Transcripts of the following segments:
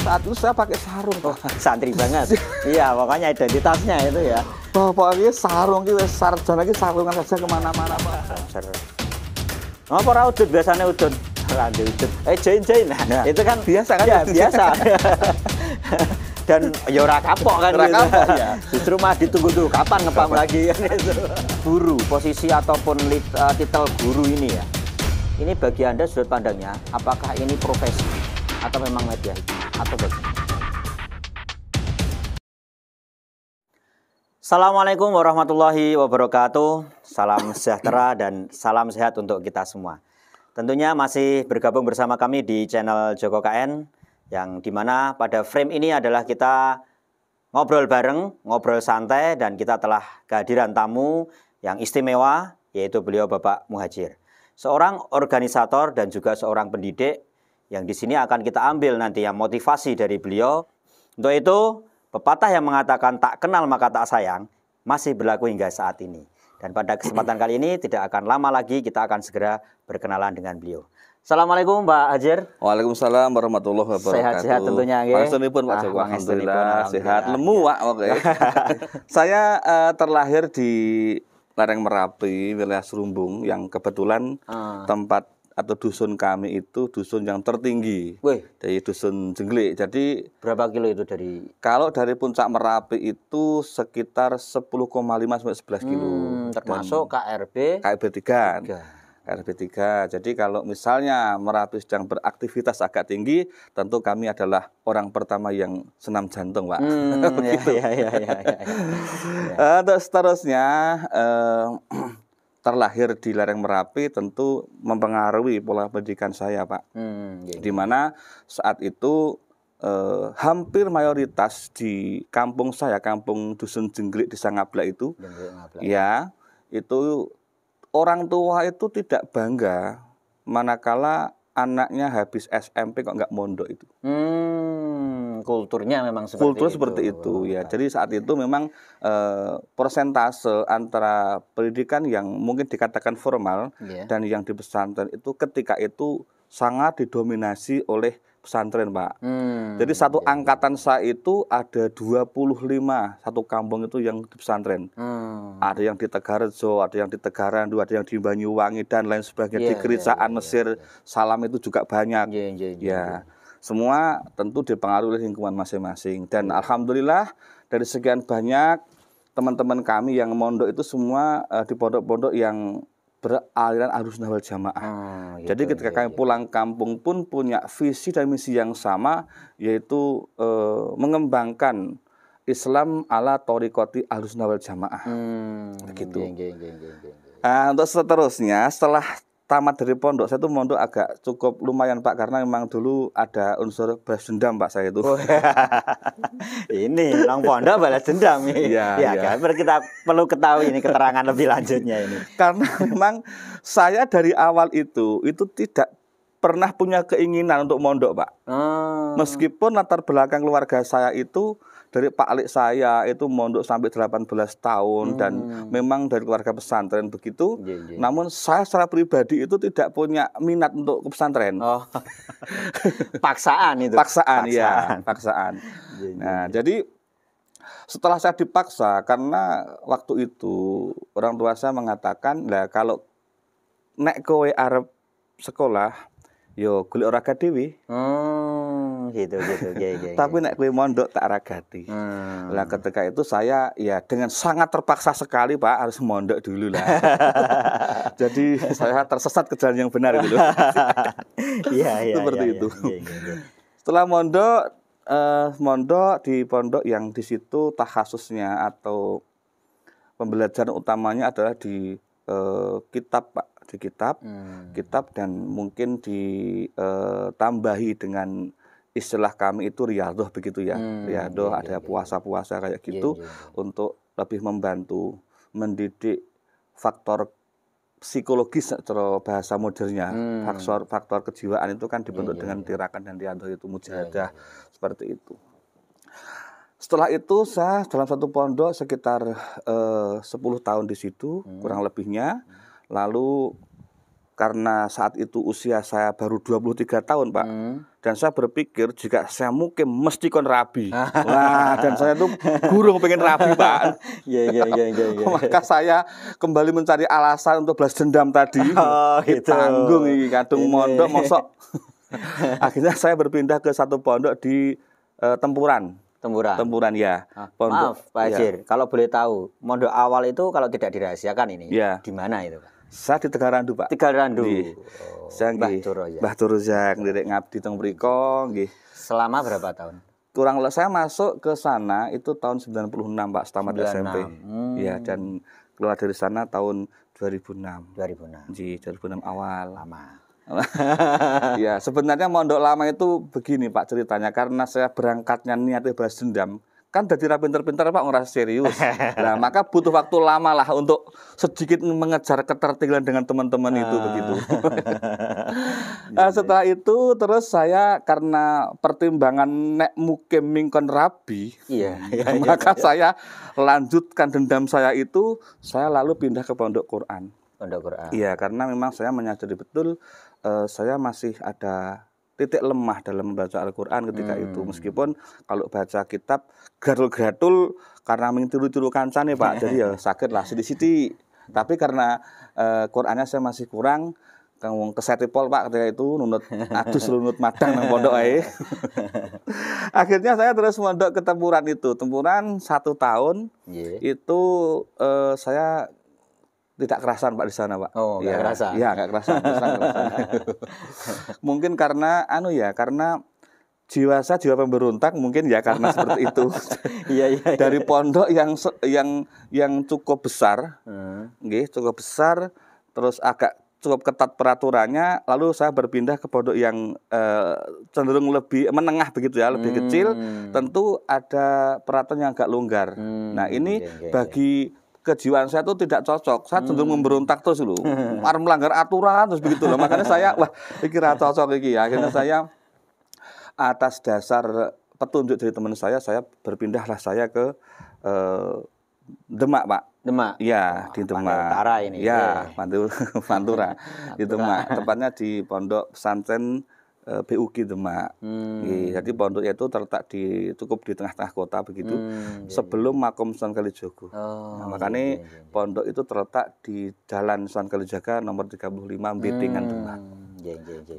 saat itu saya pakai sarung. Oh, santri banget. Iya, pokoknya identitasnya itu ya. Pokoknya sarung gitu, sarjana lagi sarungan saja kemana-mana Pak. Apa ora udut biasanya udut? Lanjut udut. Jain. Nah, itu kan biasa kan? Ya, biasa. Dan ya ora kapok kan ora gitu. Kapok, ya. Justru mah ditunggu-tunggu kapan ngepam lagi kan itu. Guru, posisi ataupun titel guru ini ya. Ini bagi Anda sudut pandangnya, apakah ini profesi atau memang media atau bagaimana? Assalamualaikum warahmatullahi wabarakatuh. Salam sejahtera dan salam sehat untuk kita semua. Tentunya masih bergabung bersama kami di channel Joko KN, yang dimana pada frame ini adalah kita ngobrol bareng, ngobrol santai, dan kita telah kehadiran tamu yang istimewa, yaitu beliau Bapak Muhajir. Seorang organisator dan juga seorang pendidik yang di sini akan kita ambil nanti yang motivasi dari beliau. Untuk itu, pepatah yang mengatakan tak kenal maka tak sayang masih berlaku hingga saat ini. Dan pada kesempatan kali ini tidak akan lama lagi kita akan segera berkenalan dengan beliau. Assalamualaikum Pak Hajir. Waalaikumsalam warahmatullahi wabarakatuh. Sehat-sehat tentunya nggih. Panjenenganipun Pak Joko, alhamdulillah sehat, lemu Pak. Oke. Saya terlahir di lereng Merapi, wilayah Serumbung, yang kebetulan tempat atau dusun kami itu dusun yang tertinggi. Wih. Dari dusun Jenglik. Jadi berapa kilo itu dari? Kalau dari puncak Merapi itu sekitar 10,5 sampai 11 kilo. Termasuk KRB 3. KRB 3. Jadi kalau misalnya Merapi sedang beraktivitas agak tinggi, tentu kami adalah orang pertama yang senam jantung, Pak. Terus seterusnya terlahir di lereng Merapi tentu mempengaruhi pola pendidikan saya, Pak. Di mana saat itu hampir mayoritas di kampung saya, kampung Dusun Jenglik di Sangablak itu, ya, itu orang tua itu tidak bangga manakala anaknya habis SMP kok nggak mondok itu. Kulturnya memang seperti Kultur seperti itu ya. Jadi saat itu memang persentase antara pendidikan yang mungkin dikatakan formal dan yang di pesantren itu ketika itu sangat didominasi oleh pesantren, Pak. Jadi satu angkatan saya itu ada 25 satu kampung itu yang di pesantren. Ada yang di Tegarrejo, ada yang di Tegarandu, ada yang di Banyuwangi dan lain sebagainya. Di Kericaan Mesir, Salam itu juga banyak. Semua tentu dipengaruhi oleh lingkungan masing-masing. Dan alhamdulillah dari sekian banyak teman-teman kami yang mondok itu semua di pondok-pondok yang beraliran Ahlussunnah wal Jamaah. Jadi ketika kami pulang kampung pun punya visi dan misi yang sama, yaitu mengembangkan Islam ala thoriqati Ahlussunnah wal Jamaah. Begitu. Untuk seterusnya, setelah tamat dari pondok, saya tuh mondok agak cukup lumayan, Pak, karena memang dulu ada unsur balas dendam, Pak, saya itu. Ini nang pondok balas dendam ini. Kan kita perlu ketahui ini keterangan lebih lanjutnya ini. Karena memang saya dari awal itu tidak pernah punya keinginan untuk mondok, Pak. Meskipun latar belakang keluarga saya itu dari Pak Alik saya itu mondok sampai 18 tahun dan memang dari keluarga pesantren begitu. Namun saya secara pribadi itu tidak punya minat untuk ke pesantren. Paksaan itu. Paksaan. Nah, jadi setelah saya dipaksa, karena waktu itu orang tua saya mengatakan, lah kalau nek kowe arep sekolah, yo golek olahraga dhewe. Gitu. Tapi nek kowe mondok tak ragati. Lah ketika itu saya ya dengan sangat terpaksa sekali, Pak, harus mondok dulu lah. Jadi saya tersesat ke jalan yang benar gitu. Seperti itu. Setelah mondok di pondok yang di situ takhasusnya atau pembelajaran utamanya adalah di kitab, Pak. Di kitab dan mungkin ditambahi dengan istilah kami itu riyadhah begitu ya. Riyadhah ada puasa-puasa kayak gitu untuk lebih membantu mendidik faktor psikologis atau bahasa modernnya. Faktor kejiwaan itu kan dibentuk dengan tirakat dan riyadhah itu mujahadah seperti itu. Setelah itu saya dalam satu pondok sekitar 10 tahun di situ kurang lebihnya. Lalu karena saat itu usia saya baru 23 tahun, Pak. Dan saya berpikir jika saya mukim mesti kon rabi. Wah, dan saya tuh gurung pengen rabi, Pak. Iya. Maka saya kembali mencari alasan untuk balas dendam tadi. Oh, gitu. Tanggung iki kadung mondok mosok. Akhirnya saya berpindah ke satu pondok di Tempuran. Tempuran ya. Pondok, maaf Pak Hajir, kalau boleh tahu, mondok awal itu kalau tidak dirahasiakan ini, di mana itu, Pak? Saya di Tegarandu, Pak. Tegarandu. Saya Mbah Turoja nglirik ngabdi teng mriko nggih. Selama berapa tahun? Kurang lebih saya masuk ke sana itu tahun 96, Pak, tamat SMP. Ya, dan keluar dari sana tahun 2006. 2006 awal. Lama. Ya, sebenarnya mondok lama itu begini, Pak, ceritanya. Karena saya berangkatnya niatnya balas dendam. Kan dari pinter-pinter, Pak, ngerasa serius. Nah, maka butuh waktu lama lah untuk sedikit mengejar ketertinggalan dengan teman-teman itu begitu. Nah, setelah itu terus saya karena pertimbangan nek mukim mingkon rabi, maka saya lanjutkan dendam saya itu, saya lalu pindah ke pondok Quran. Iya, karena memang saya menyadari betul saya masih ada titik lemah dalam membaca Al-Quran ketika itu. Meskipun kalau baca kitab gratul-gratul karena mengtiru-tiru kancane, Pak. Jadi ya sakit lah sidi-sidi. Tapi karena Qurannya saya masih kurang, wong kesetipol, Pak, ketika itu nunut adus lunut madang nang pondok ae. Akhirnya saya terus mondok ke Tempuran itu. Tempuran 1 tahun. Itu saya tidak kerasan, Pak, di sana, Pak. Oh, nggak kerasan. Iya, nggak kerasan. Mungkin karena karena jiwa saya jiwa pemberontak mungkin ya karena seperti itu. Iya. Dari pondok yang cukup besar, cukup besar, terus agak cukup ketat peraturannya, lalu saya berpindah ke pondok yang cenderung lebih menengah begitu ya, lebih kecil, tentu ada peraturan yang agak longgar. Nah, ini bagi kejiwaan saya itu tidak cocok. Saya cenderung memberontak terus loh. Melanggar aturan terus begitu loh. Makanya saya kira cocok iki ya. Akhirnya saya atas dasar petunjuk dari teman saya berpindahlah saya ke Demak, Pak. Demak. Iya, di Demak. Utara ini. Ya, Pantura. Di Demak. Tepatnya di Pondok Pesantren BUG Demak. Jadi pondoknya itu terletak cukup di tengah-tengah kota begitu, sebelum makom Sunan Kalijogo. Nah, makanya pondok itu terletak di Jalan Sunan Kalijaga nomor 35 Mbedingan Demak.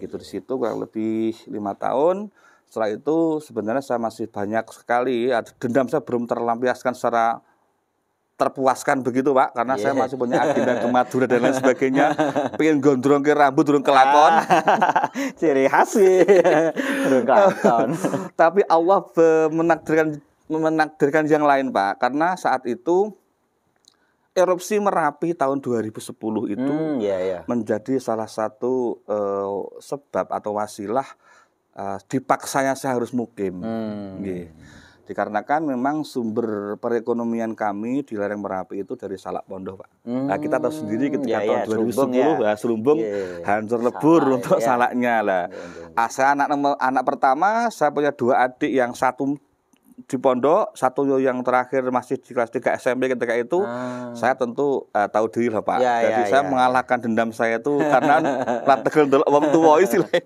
Gitu di situ kurang lebih 5 tahun. Setelah itu sebenarnya saya masih banyak sekali dendam saya belum terlampiaskan secara terpuaskan begitu, Pak, karena saya masih punya agenda ke Madura dan lain sebagainya, pengen gondrong ke rambut durung kelakon. Ciri khas sih durung kelakon. Tapi Allah menakdirkan yang lain, Pak, karena saat itu erupsi Merapi tahun 2010 itu menjadi salah satu sebab atau wasilah dipaksanya saya harus mukim. Dikarenakan memang sumber perekonomian kami di lereng Merapi itu dari salak pondok, Pak. Nah, kita tahu sendiri ketika tahun 2010 Selumbung hancur lebur untuk salaknya lah. Saya anak pertama, saya punya 2 adik, yang satu di pondok, satu yang terakhir masih di kelas 3 SMP ketika itu. Saya tentu tahu diri lah, Pak. Jadi saya mengalahkan dendam saya itu karena lategel ndelok wong tuwa istilahnya.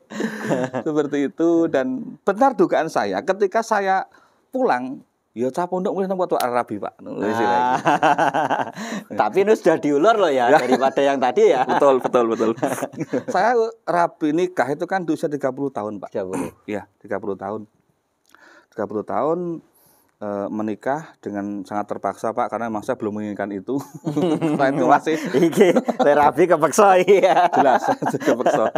Seperti itu, dan benar dugaan saya ketika saya pulang, ya cah pondok mulai nampak tuh Arabi, Pak. Tapi ini sudah diulur loh ya daripada yang tadi ya. Betul. Saya rabi nikah itu kan di usia 30 tahun, Pak. 30. Iya, 30 tahun. 30 tahun menikah dengan sangat terpaksa, Pak, karena memang saya belum menginginkan itu. Nah, itu masih terapi kepeksa ya. Jelas kepeksa.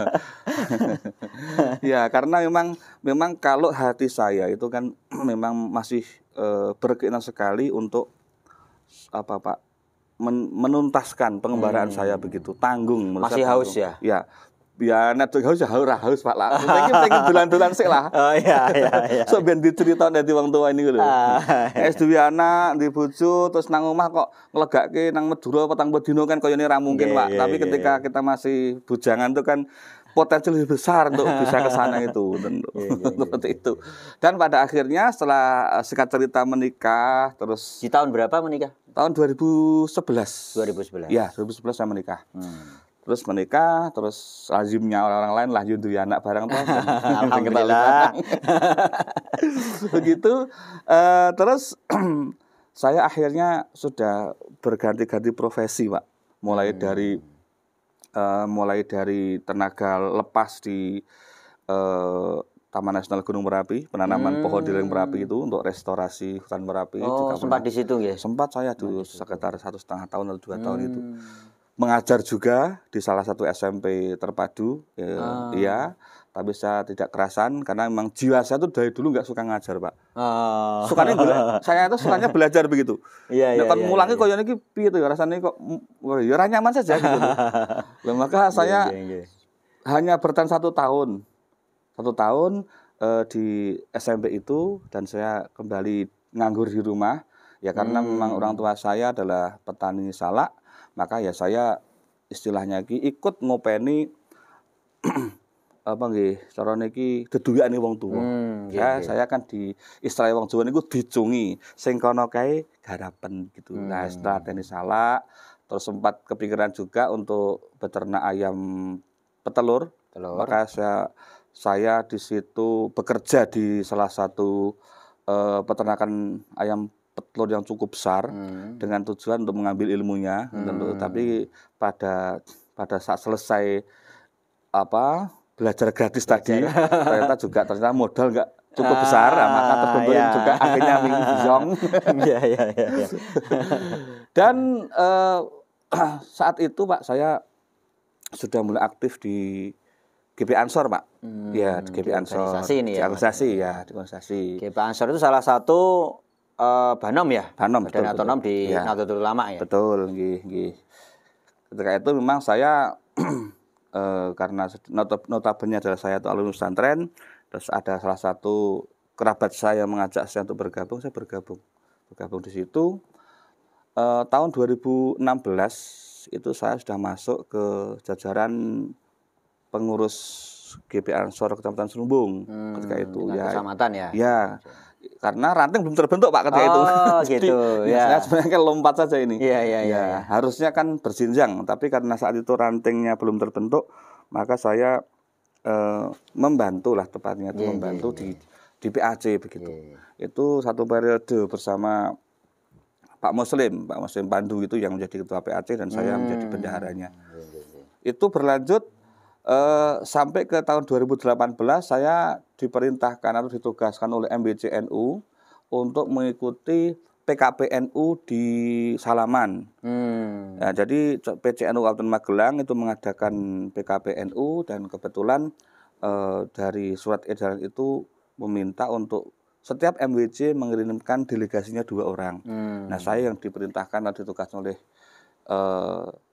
Ya, karena memang kalau hati saya itu kan memang masih berkeinginan sekali untuk Pak, menuntaskan pengembaraan saya begitu, tanggung. Masih haus ya? Ya. Ya nek haus Pak lah. Pengen dolan-dolan sik lah. Oh iya. So ben dicerita dadi wong tua ini lho. Es duwe anak, di bojo, terus nang omah kok nglegake nang Madura petang dino kan koyone ra mungkin, Pak. Tapi ketika kita masih bujangan itu kan potensi lebih besar untuk bisa ke sana itu. Seperti itu. Dan pada akhirnya setelah singkat cerita menikah, terus di tahun berapa menikah? Tahun 2011. 2011. Ya, 2011 saya menikah. terus menikah, terus lazimnya orang-orang lain lah nyundui anak barang tuh. Alhamdulillah. Begitu, terus saya akhirnya sudah berganti-ganti profesi, Pak. Mulai dari tenaga lepas di Taman Nasional Gunung Merapi, penanaman pohon di lereng Merapi itu untuk restorasi hutan Merapi. Oh, juga sempat di situ ya? Sempat saya dulu sekitar 1,5 tahun atau 2 tahun itu. Mengajar juga di salah satu SMP terpadu, iya. Tapi saya tidak kerasan karena memang jiwa saya tuh dari dulu nggak suka ngajar, Pak. Saya itu sukanya belajar begitu. Iya, kan mulangnya kok ini piye tuh rasanya kok ya nyaman saja gitu. Maka saya hanya bertahan 1 tahun. 1 tahun di SMP itu, dan saya kembali nganggur di rumah ya karena memang orang tua saya adalah petani salak, maka ya saya istilahnya ikut ngopeni apa nggih carane iki deduwekane wong tuwa. Saya kan di istilah wong Jawa niku dicungi sing kono kae garapen gitu. Nah, setelah tenis salak terus sempat kepikiran juga untuk beternak ayam petelur. Maka saya di situ bekerja di salah satu peternakan ayam petelur yang cukup besar dengan tujuan untuk mengambil ilmunya. Tapi pada saat selesai belajar gratis tadi ternyata modal nggak cukup besar, maka terbentuk juga akhirnya Wing Zong. Dan saat itu Pak saya sudah mulai aktif di GP Ansor, Pak. Ya, di GP Ansor. Di organisasi. GP Ansor itu salah satu Banom ya? Banom, Badan otonom di Nahdlatul Ulama ya? Betul, nggih. Ketika itu memang saya karena notabene adalah saya itu alumni pesantren, terus ada salah satu kerabat saya mengajak saya untuk bergabung, saya bergabung di situ. Tahun 2016 itu saya sudah masuk ke jajaran pengurus GP Ansor Kecamatan Serumbung ketika itu kecamatan ya. Ya. Karena ranting belum terbentuk Pak ketika itu. Gitu. Saya sebenarnya lompat saja ini. Iya. Harusnya kan berjenjang, tapi karena saat itu rantingnya belum terbentuk, maka saya membantu lah tepatnya itu membantu di PAC begitu. Itu satu periode bersama Pak Muslim Pandu itu yang menjadi ketua PAC dan saya menjadi bendaharanya. Itu berlanjut sampai ke tahun 2018 saya diperintahkan atau ditugaskan oleh MBCNU untuk mengikuti PKPNU di Salaman. Ya, jadi PCNU Kabupaten Magelang itu mengadakan PKPNU dan kebetulan dari surat edaran itu meminta untuk setiap MWC mengirimkan delegasinya 2 orang. Nah, saya yang diperintahkan atau ditugaskan oleh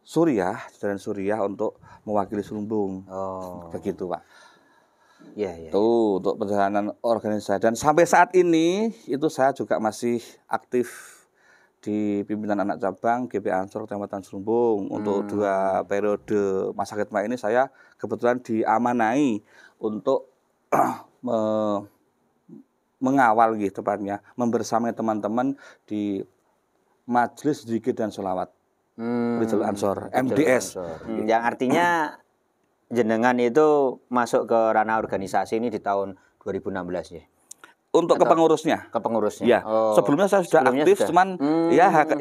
jajaran Suriah untuk mewakili Serumbung. Begitu, Pak. Tuh untuk perjalanan organisasi, dan sampai saat ini itu saya juga masih aktif di pimpinan anak cabang GP Ansor Kecamatan Serumbung. Untuk 2 periode masa khidmat ini saya kebetulan diamanai untuk mengawal gitu tepatnya, membersamai teman-teman di Majelis Zikir dan Sholawat Rijal Ansor, MDS. Yang artinya jenengan itu masuk ke ranah organisasi ini di tahun 2016 ya? Untuk kepengurusnya. Ya. Sebelumnya saya sudah aktif, cuman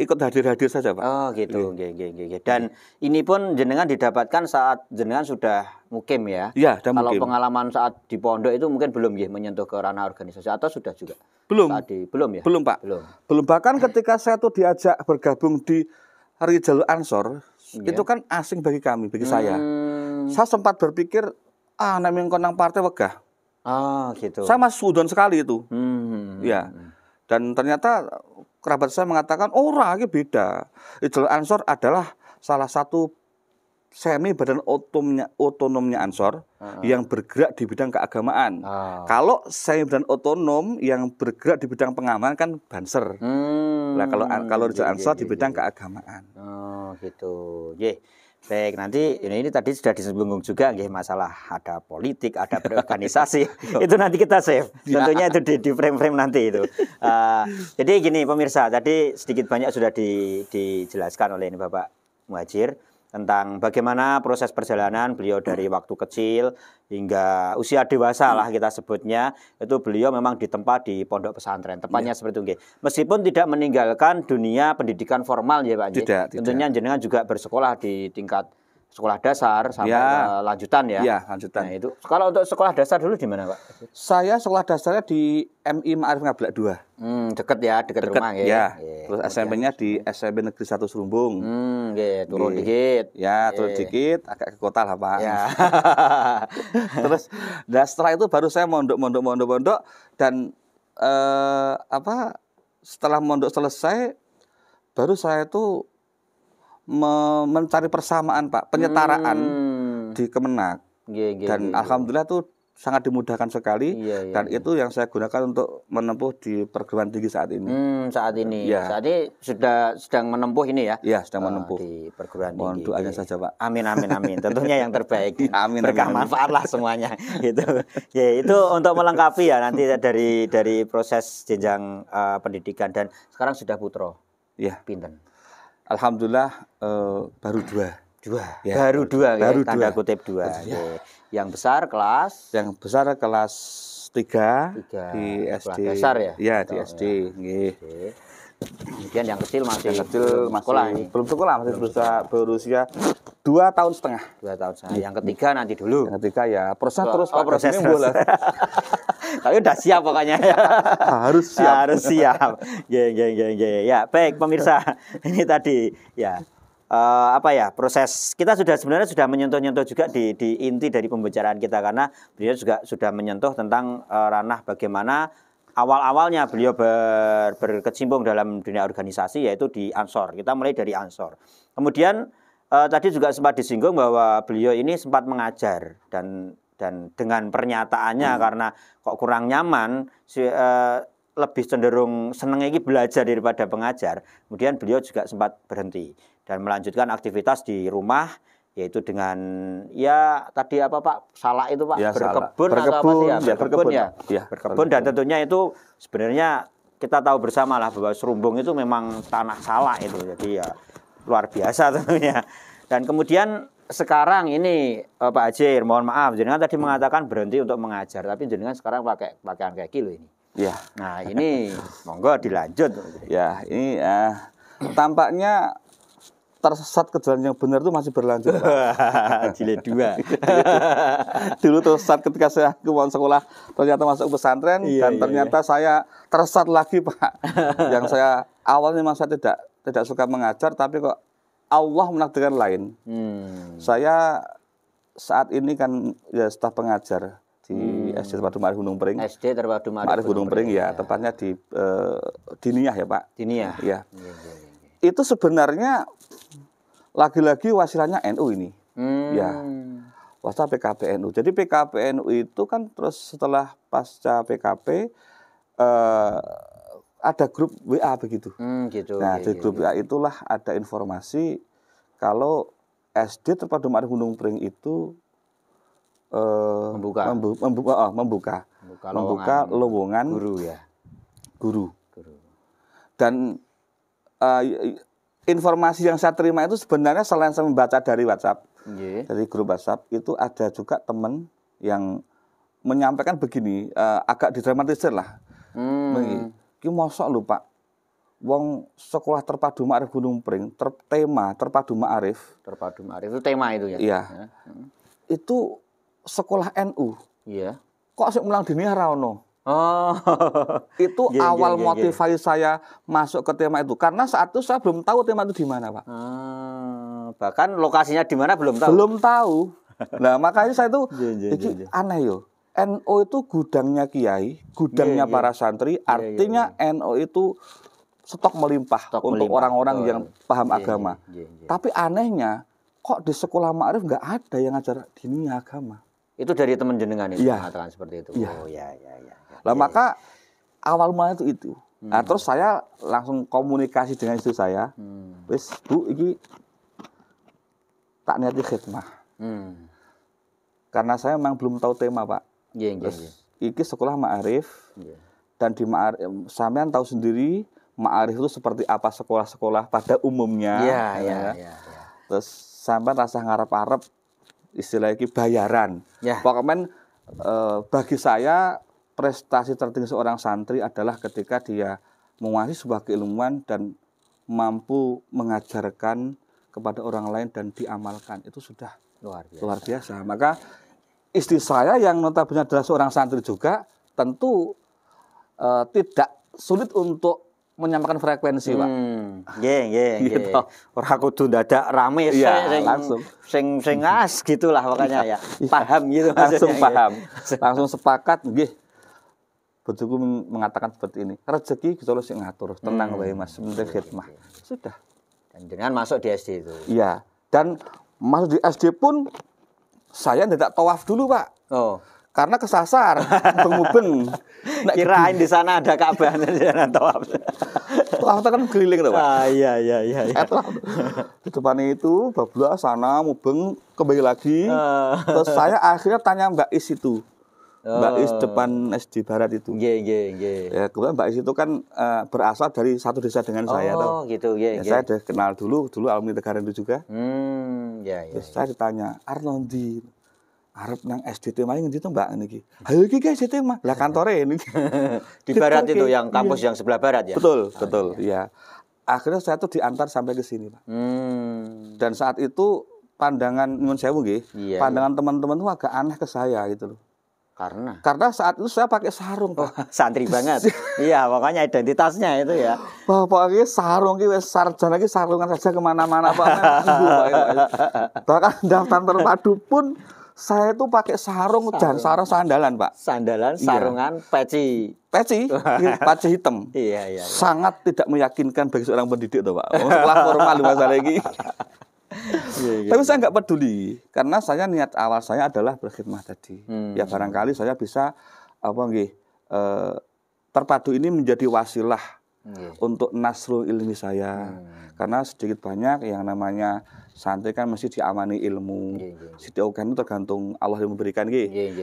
ikut hadir-hadir saja, Pak. Gitu. Dan ini pun jenengan didapatkan saat jenengan sudah mukim ya? Iya, sudah mukim. Kalau pengalaman saat di pondok itu mungkin belum ya menyentuh ke ranah organisasi, atau sudah juga? Belum. Belum ya? Belum, Pak. Belum. Bahkan ketika saya tuh diajak bergabung di Rijal Ansor, itu kan asing bagi kami, bagi saya. Saya sempat berpikir, namanya konang partai wegah. Gitu. Saya masih sudon sekali itu. Ya. Dan ternyata kerabat saya mengatakan, ini beda. Rijal Ansor adalah salah satu semi badan otonomnya Ansor yang bergerak di bidang keagamaan. Kalau semi badan otonom yang bergerak di bidang pengamanan kan Banser. Nah, kalau Rijal Ansor di bidang keagamaan. Gitu. Baik, nanti ini tadi sudah disinggung juga masalah ada politik, ada berorganisasi. Itu nanti kita save. Tentunya itu di frame-frame nanti itu. Jadi gini pemirsa, tadi sedikit banyak sudah dijelaskan oleh ini Bapak Muhajir. tentang bagaimana proses perjalanan beliau dari waktu kecil hingga usia dewasa lah kita sebutnya, itu beliau memang ditempa di pondok pesantren, tepatnya seperti itu. Meskipun tidak meninggalkan dunia pendidikan formal ya Pak Haji. Tentunya jenengan juga bersekolah di tingkat sekolah dasar sampai lanjutan ya. Iya, lanjutan. Nah, itu kalau untuk sekolah dasar dulu di mana Pak? Saya sekolah dasarnya di MI Ma'arif Ngablak 2. Deket ya, dekat rumah ya. Terus SMP-nya di SMP Negeri 1 Serumbung. Turun dikit. Ya, turun dikit, agak ke kota lah Pak. Ya. Terus setelah itu baru saya mondok dan setelah mondok selesai baru saya itu mencari persamaan Pak, penyetaraan di Kemenak. Dan alhamdulillah tuh sangat dimudahkan sekali dan itu yang saya gunakan untuk menempuh di perguruan tinggi saat ini. Saat ini sedang menempuh ini ya? Iya, sedang menempuh di perguruan tinggi. Mohon doanya saja Pak. Amin. Tentunya yang terbaik. Amin. Berkah manfaat lah semuanya. Gitu. Ya, itu untuk melengkapi ya nanti dari proses jenjang pendidikan dan sekarang sudah putra. Iya. Pinten? Alhamdulillah baru dua. Ya, baru dua, tanda kutip dua. Yang besar kelas? Yang besar kelas 3 di SD. Dasar ya? Iya, di SD. Kemudian yang kecil masih sekolah ini. Belum sekolah, masih berusia 2,5 tahun. 2 tahun setengah. Yang ketiga nanti dulu. Yang ketiga ya proses proses bola. Tapi udah siap pokoknya ya. Harus siap. Ya, baik pemirsa. Ini tadi ya proses kita sebenarnya sudah menyentuh juga di inti dari pembicaraan kita karena beliau juga sudah menyentuh tentang ranah bagaimana awal-awalnya beliau berkecimpung dalam dunia organisasi yaitu di Ansor. Kita mulai dari Ansor. Kemudian tadi juga sempat disinggung bahwa beliau ini sempat mengajar dan dengan pernyataannya karena kok kurang nyaman lebih cenderung seneng ini belajar daripada pengajar. Kemudian beliau juga sempat berhenti dan melanjutkan aktivitas di rumah yaitu dengan tadi Pak salah itu Pak berkebun atau apa sih ya berkebun dan tentunya itu sebenarnya kita tahu bersama lah bahwa Serumbung itu memang tanah salak itu jadi ya luar biasa tentunya. Dan kemudian sekarang ini Pak Haji mohon maaf jenengan tadi mengatakan berhenti untuk mengajar tapi jenengan sekarang pakai pakaian kayak kilo ini. Ya. Nah ini monggo dilanjut. Ya ini tampaknya tersesat ke jalan yang benar itu masih berlanjut Pak. Jilid 2. Dulu tersesat ketika saya mau sekolah ternyata masuk pesantren dan ternyata saya tersesat lagi Pak. Yang saya awalnya memang saya tidak suka mengajar tapi kok Allah menakdirkan lain. Saya saat ini kan ya staf pengajar di SD Terpadu Ma'arif Gunung Pring. SD Terpadu Ma'arif Gunung Pring ya, tepatnya di Diniyah ya Pak. Diniyah. Iya. Itu sebenarnya lagi-lagi wasilahnya NU ini. Ya. Wasilah PKPNU. Jadi PKPNU itu kan terus setelah pasca PKP ada grup WA begitu. Gitu. Nah, di grup WA itulah ada informasi kalau SD Terpadu Ma'arif Gunung Pring itu membuka lowongan guru. Dan informasi yang saya terima itu sebenarnya selain saya membaca dari WhatsApp, dari grup WhatsApp itu ada juga teman yang menyampaikan begini, agak didramatisir lah. Ki mosok lho Pak, wong sekolah Terpadu Ma'arif Gunung Pring, tema Terpadu Ma'arif. Terpadu Ma'arif itu tema itu ya? Iya. Itu sekolah NU. Iya. Kok sik mulang Diniyah ra ono? Oh. Itu awal motivasi saya masuk ke tema itu. Karena saat itu saya belum tahu tema itu di mana, Pak. Bahkan lokasinya di mana belum tahu. Belum tahu. Nah, makanya saya itu aneh yo. NU itu gudangnya kiai, gudangnya para santri, artinya NU itu stok melimpah untuk orang-orang yang paham agama. Tapi anehnya, kok di sekolah Ma'arif nggak ada yang ngajar diniyah agama. Itu dari teman jenengan itu mengatakan seperti itu. Oh ya. Lah maka awal mulanya itu. Nah, terus saya langsung komunikasi dengan istri saya. Wis Bu, iki tak niati khidmah. Karena saya memang belum tahu tema, Pak. Iki sekolah Ma'arif. Dan di Ma'arif sampean tahu sendiri Ma'arif itu seperti apa sekolah-sekolah pada umumnya. Iya. Terus sampai rasa ngarep-arep istilah iki bayaran. Pokoknya bagi saya prestasi tertinggi seorang santri adalah ketika dia menguasai sebuah keilmuan dan mampu mengajarkan kepada orang lain dan diamalkan. Itu sudah luar biasa. Maka istri saya yang notabene adalah seorang santri juga tentu tidak sulit untuk menyamakan frekuensi, Pak. Gitu. Ora kudu dadak rame langsung sing as gitulah makanya ya. Paham gitu langsung maksudnya. Paham. Langsung sepakat nggih. Bojoku mengatakan seperti ini. Rezeki kita harus ngatur, tenang wae Mas, penting khidmah. Sudah. Dan dengan masuk di SD itu. Iya. Dan masuk di SD pun saya tidak tawaf dulu, Pak. Karena kesasar, mubeng. Kirain di sana ada Ka'bah di sana tawaf. Tawaf kan keliling tuh, Pak. Iya. Di depan itu bablas sana mubeng kembali lagi. Terus saya akhirnya tanya Mbak Is itu. Mbak Is depan SD Barat itu. Ya, kemudian Mbak Is itu kan berasal dari satu desa dengan saya tuh. Gitu, Saya udah kenal dulu alumni Tegaran itu juga. Terus saya ditanya, Arnondi arep nang SDT mah ngendi to Mbak niki. Hayo iki SDT mah. Lah kantore ini. Di barat itu yang kampus yang sebelah barat ya. Betul, iya. Akhirnya saya tuh diantar sampai ke sini, Pak. Dan saat itu pandangan nyuwun sewu nggih, pandangan teman-teman tuh agak aneh ke saya gitu loh. Karena saat itu saya pakai sarung, Pak. Santri banget. Iya, makanya identitasnya itu ya. Pokoknya sarung ki wis sarjana ki sarungan saja kemana-mana, Pak. Bahkan daftar terpadu pun saya itu pakai sarung dan sandalan, Pak. Sandalan, sarungan, peci hitam. Iya. Sangat tidak meyakinkan bagi seorang pendidik tuh, Pak. Sekolah formal masalah ini. Tapi saya nggak peduli karena saya niat awal saya adalah berkhidmah tadi. Ya barangkali saya bisa terpadu ini menjadi wasilah untuk nasrul ilmi saya. Karena sedikit banyak yang namanya santri kan mesti diamani ilmu. Sidaukan itu tergantung Allah yang memberikan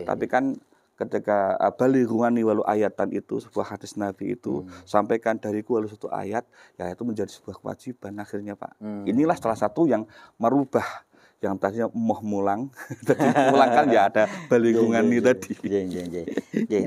Tapi kan ketika balighuni walau ayatan itu sebuah hadis Nabi itu sampaikan dariku walau satu ayat, ya itu menjadi sebuah kewajiban akhirnya, Pak. Inilah salah satu yang merubah yang tadinya mulang kan ya ada balighuni tadi.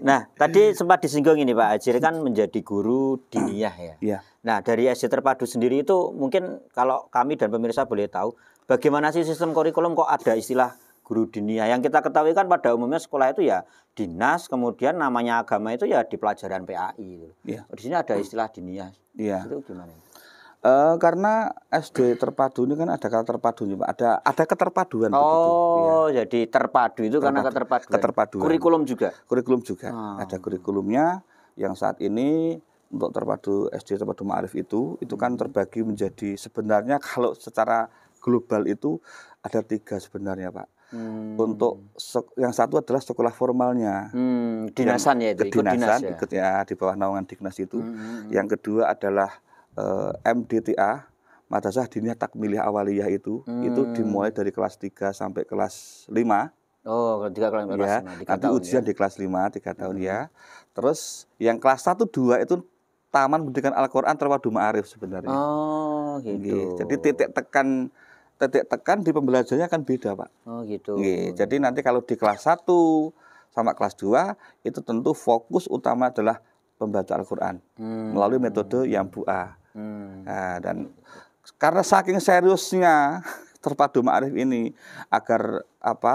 Nah, tadi sempat disinggung ini Pak Hajir kan menjadi guru diniyah ya. Iya. Nah, dari SD Terpadu sendiri itu mungkin kalau kami dan pemirsa boleh tahu bagaimana sih sistem kurikulum kok ada istilah guru diniyah. Yang kita ketahui kan pada umumnya sekolah itu ya dinas, kemudian namanya agama itu ya di pelajaran PAI gitu. Iya. Di sini ada istilah diniyah. Iya. Itu gimana? Karena SD terpadu ini kan ada kata terpadunya, Pak. Ada keterpaduan begitu. Jadi terpadu itu karena keterpaduan. Kurikulum juga. Ada kurikulumnya yang saat ini untuk terpadu SD terpadu Ma'arif itu kan terbagi menjadi sebenarnya kalau secara global itu ada 3 sebenarnya, Pak. Untuk yang satu adalah sekolah formalnya. Dinasan ya itu. Ikut ya di bawah naungan Dignas itu. Yang kedua adalah MDTA, Madrasah Diniyah Takmiliyah Awaliyah itu dimulai dari kelas 3 sampai kelas 5. Kelas 5. Nanti ujian di kelas 5 3 tahun ya. Terus yang kelas 1 2 itu Taman Pendidikan Al-Qur'an Terpadu Ma'arif sebenarnya. Gitu. Jadi titik tekan di pembelajarannya kan beda, Pak. Gitu. Jadi nanti kalau di kelas 1 sama kelas 2 itu tentu fokus utama adalah membaca Al-Qur'an melalui metode yang bu'a. Nah, dan karena saking seriusnya Terpadu Ma'arif ini agar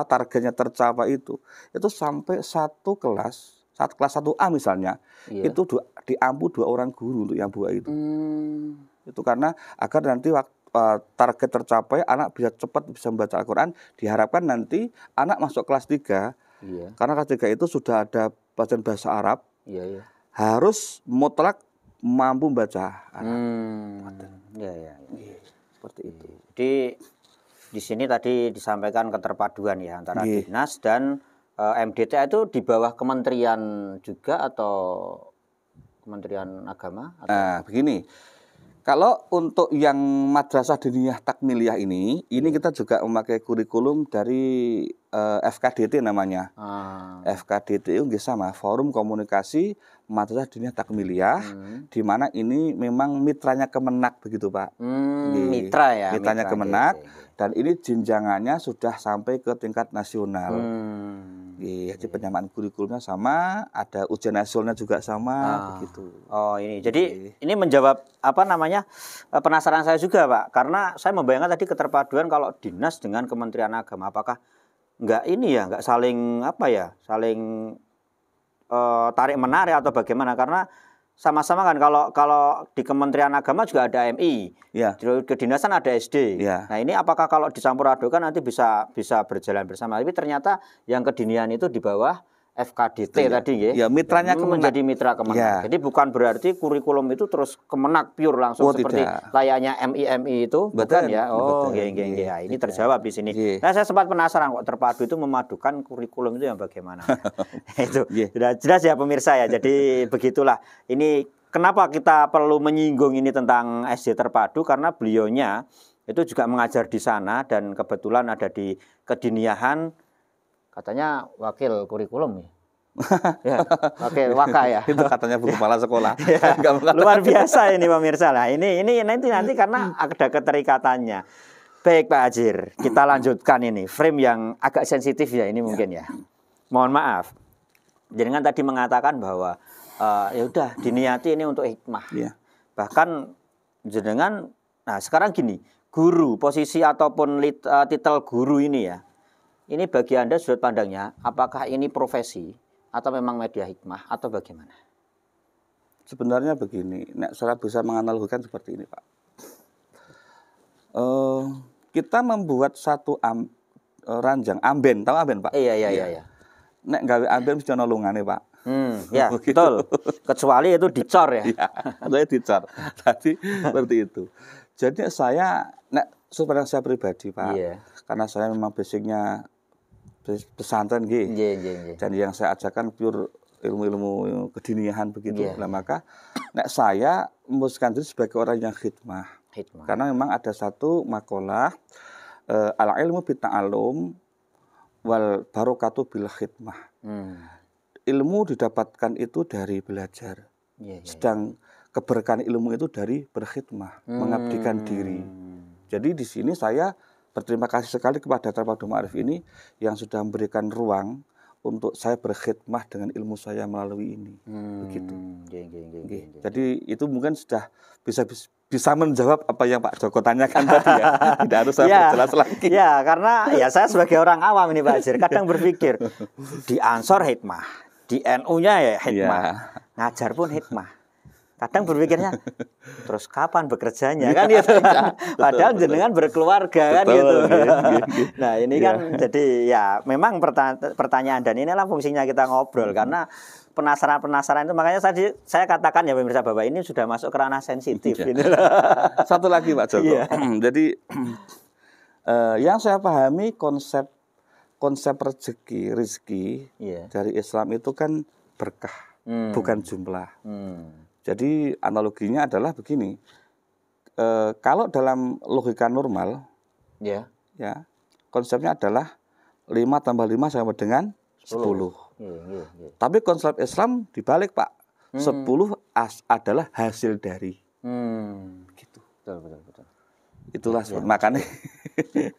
targetnya tercapai itu sampai satu kelas 1A misalnya itu diampu 2 orang guru untuk yang buah itu. Itu karena agar nanti target tercapai anak bisa cepat bisa membaca Al-Qur'an, diharapkan nanti anak masuk kelas 3 karena kelas 3 itu sudah ada bacaan bahasa Arab. Harus mutlak mampu membaca Arab. Seperti itu. Jadi di sini tadi disampaikan keterpaduan ya antara dinas dan MDTA itu di bawah kementerian juga atau Kementerian Agama? Nah, begini. Kalau untuk yang madrasah diniyah takmiliyah ini kita juga memakai kurikulum dari FKDT namanya. FKDT itu sama, Forum Komunikasi Madrasah Diniyah Takmiliyah, di mana ini memang mitranya Kemenak begitu Pak. Mitra ya. Mitranya Kemenak, dan ini jenjangannya sudah sampai ke tingkat nasional. Jadi penyamaan kurikulumnya sama, ada ujian nasionalnya juga sama, begitu. Oh ini, jadi ini menjawab penasaran saya juga Pak, karena saya membayangkan tadi keterpaduan kalau dinas dengan Kementerian Agama, apakah nggak saling saling tarik menarik atau bagaimana? Karena sama-sama kan kalau di Kementerian Agama juga ada MI, di kedinasan ada SD. Nah ini apakah kalau dicampur adukan nanti bisa berjalan bersama? Tapi ternyata yang kedinian itu di bawah FKDT tadi ya. Mitranya Kemenak. Menjadi mitra Kemenak. Jadi bukan berarti kurikulum itu terus Kemenak pure langsung seperti layaknya MI itu, bukan ya? Oh, ya, ini terjawab di sini. Nah saya sempat penasaran kok terpadu itu memadukan kurikulum itu yang bagaimana? Itu sudah jelas ya pemirsa ya. Jadi begitulah. Ini kenapa kita perlu menyinggung ini tentang SD terpadu, karena beliaunya itu juga mengajar di sana dan kebetulan ada di kediniahan. Katanya wakil kurikulum ya. Oke, waka ya. Itu katanya bu kepala sekolah. Luar biasa ini pemirsa lah. Ini nanti karena ada keterikatannya. Baik Pak Hajir, kita lanjutkan ini frame yang agak sensitif ya ini mungkin ya. Mohon maaf. Jenengan tadi mengatakan bahwa ya udah diniati ini untuk hikmah. Bahkan jenengan, nah sekarang gini, guru, posisi ataupun titel guru ini ya. Ini bagi Anda sudut pandangnya, apakah ini profesi atau memang media hikmah atau bagaimana? Sebenarnya begini, saya bisa menganalogikan seperti ini Pak. Kita membuat satu ranjang, amben, tahu amben Pak? Iya. Nek gawe amben mesti ana lungane Pak. Ya betul. Kecuali itu dicor ya. Saya dicor. Tadi seperti itu. Jadi saya, sebenarnya saya pribadi Pak, karena saya memang basicnya pesantren dan yang saya ajarkan pure ilmu-ilmu kediniahan begitu. Nah maka saya memutuskan diri sebagai orang yang khidmah. Karena memang ada satu makalah al ilmu bitta'allum wal barokatu bil khidmah. Ilmu didapatkan itu dari belajar. Sedang keberkahan ilmu itu dari berkhidmah, mengabdikan diri. Jadi di sini saya berterima kasih sekali kepada Terpadu Ma'arif ini yang sudah memberikan ruang untuk saya berkhidmah dengan ilmu saya melalui ini. Begitu. Jadi itu mungkin sudah bisa menjawab apa yang Pak Joko tanyakan tadi ya. Tidak harus saya perjelas lagi. Ya, karena ya saya sebagai orang awam ini Pak Hajir kadang berpikir di Ansor hikmah, di NU-nya ya hikmah, ngajar pun hikmah. Kadang berpikirnya, terus kapan bekerjanya kan gitu. Padahal jenengan berkeluarga kan gitu. Nah ini kan jadi ya memang pertanyaan dan inilah fungsinya kita ngobrol karena penasaran itu makanya saya katakan ya pemirsa bahwa ini sudah masuk ke ranah sensitif. Gitu. Satu lagi Pak Joko. Jadi yang saya pahami konsep rezeki dari Islam itu kan berkah, bukan jumlah. Jadi analoginya adalah begini, kalau dalam logika normal, ya konsepnya adalah 5 tambah 5 sama dengan 10. Tapi konsep Islam dibalik Pak, 10 adalah hasil dari. Gitu. Betul. Itulah makanya.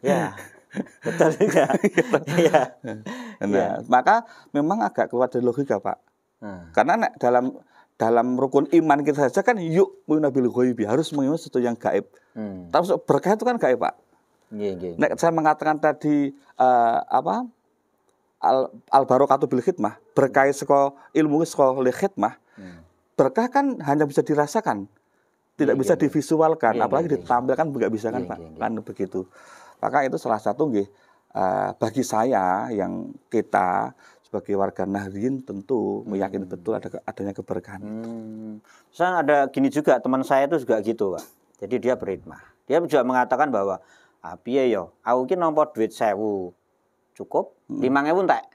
Ya, betul juga. Maka memang agak keluar dari logika Pak. Karena dalam rukun iman kita saja kan yuk minabil ghaibi harus mengimani sesuatu yang gaib. Tapi berkah itu kan gaib Pak. Saya mengatakan tadi al barokatu bil khidmah, berkah saka ilmu saka khidmah. Berkah kan hanya bisa dirasakan, tidak bisa divisualkan, apalagi ditampilkan nggak bisa kan Pak. Kan begitu. Maka itu salah satu bagi saya yang kita sebagai warga Nahdien tentu meyakini betul adanya keberkahan. Saya ada gini juga, teman saya itu juga gitu Pak. Jadi dia berhikmah. Dia juga mengatakan bahwa piye yo, aku ki nampa duit 1000 cukup, 5.000 entek.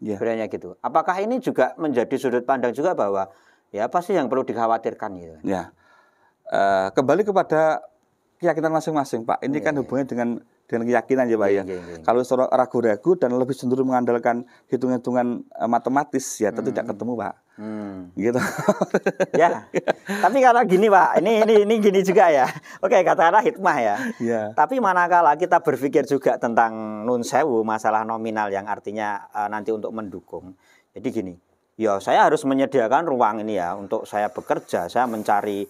Sebenarnya gitu. Apakah ini juga menjadi sudut pandang juga bahwa ya apa sih yang perlu dikhawatirkan gitu? Ya. kembali kepada keyakinan masing-masing, Pak. Ini kan hubungannya dengan keyakinan ya, Pak ya. Kalau ragu-ragu dan lebih cenderung mengandalkan hitung-hitungan matematis ya tentu tidak ketemu, Pak. Gitu. Ya. Tapi kalau gini, Pak, ini gini juga ya. Oke, katakanlah hikmah ya. Tapi manakala kita berpikir juga tentang nun sewu, masalah nominal yang artinya nanti untuk mendukung. Jadi gini, ya saya harus menyediakan ruang ini ya untuk saya bekerja, saya mencari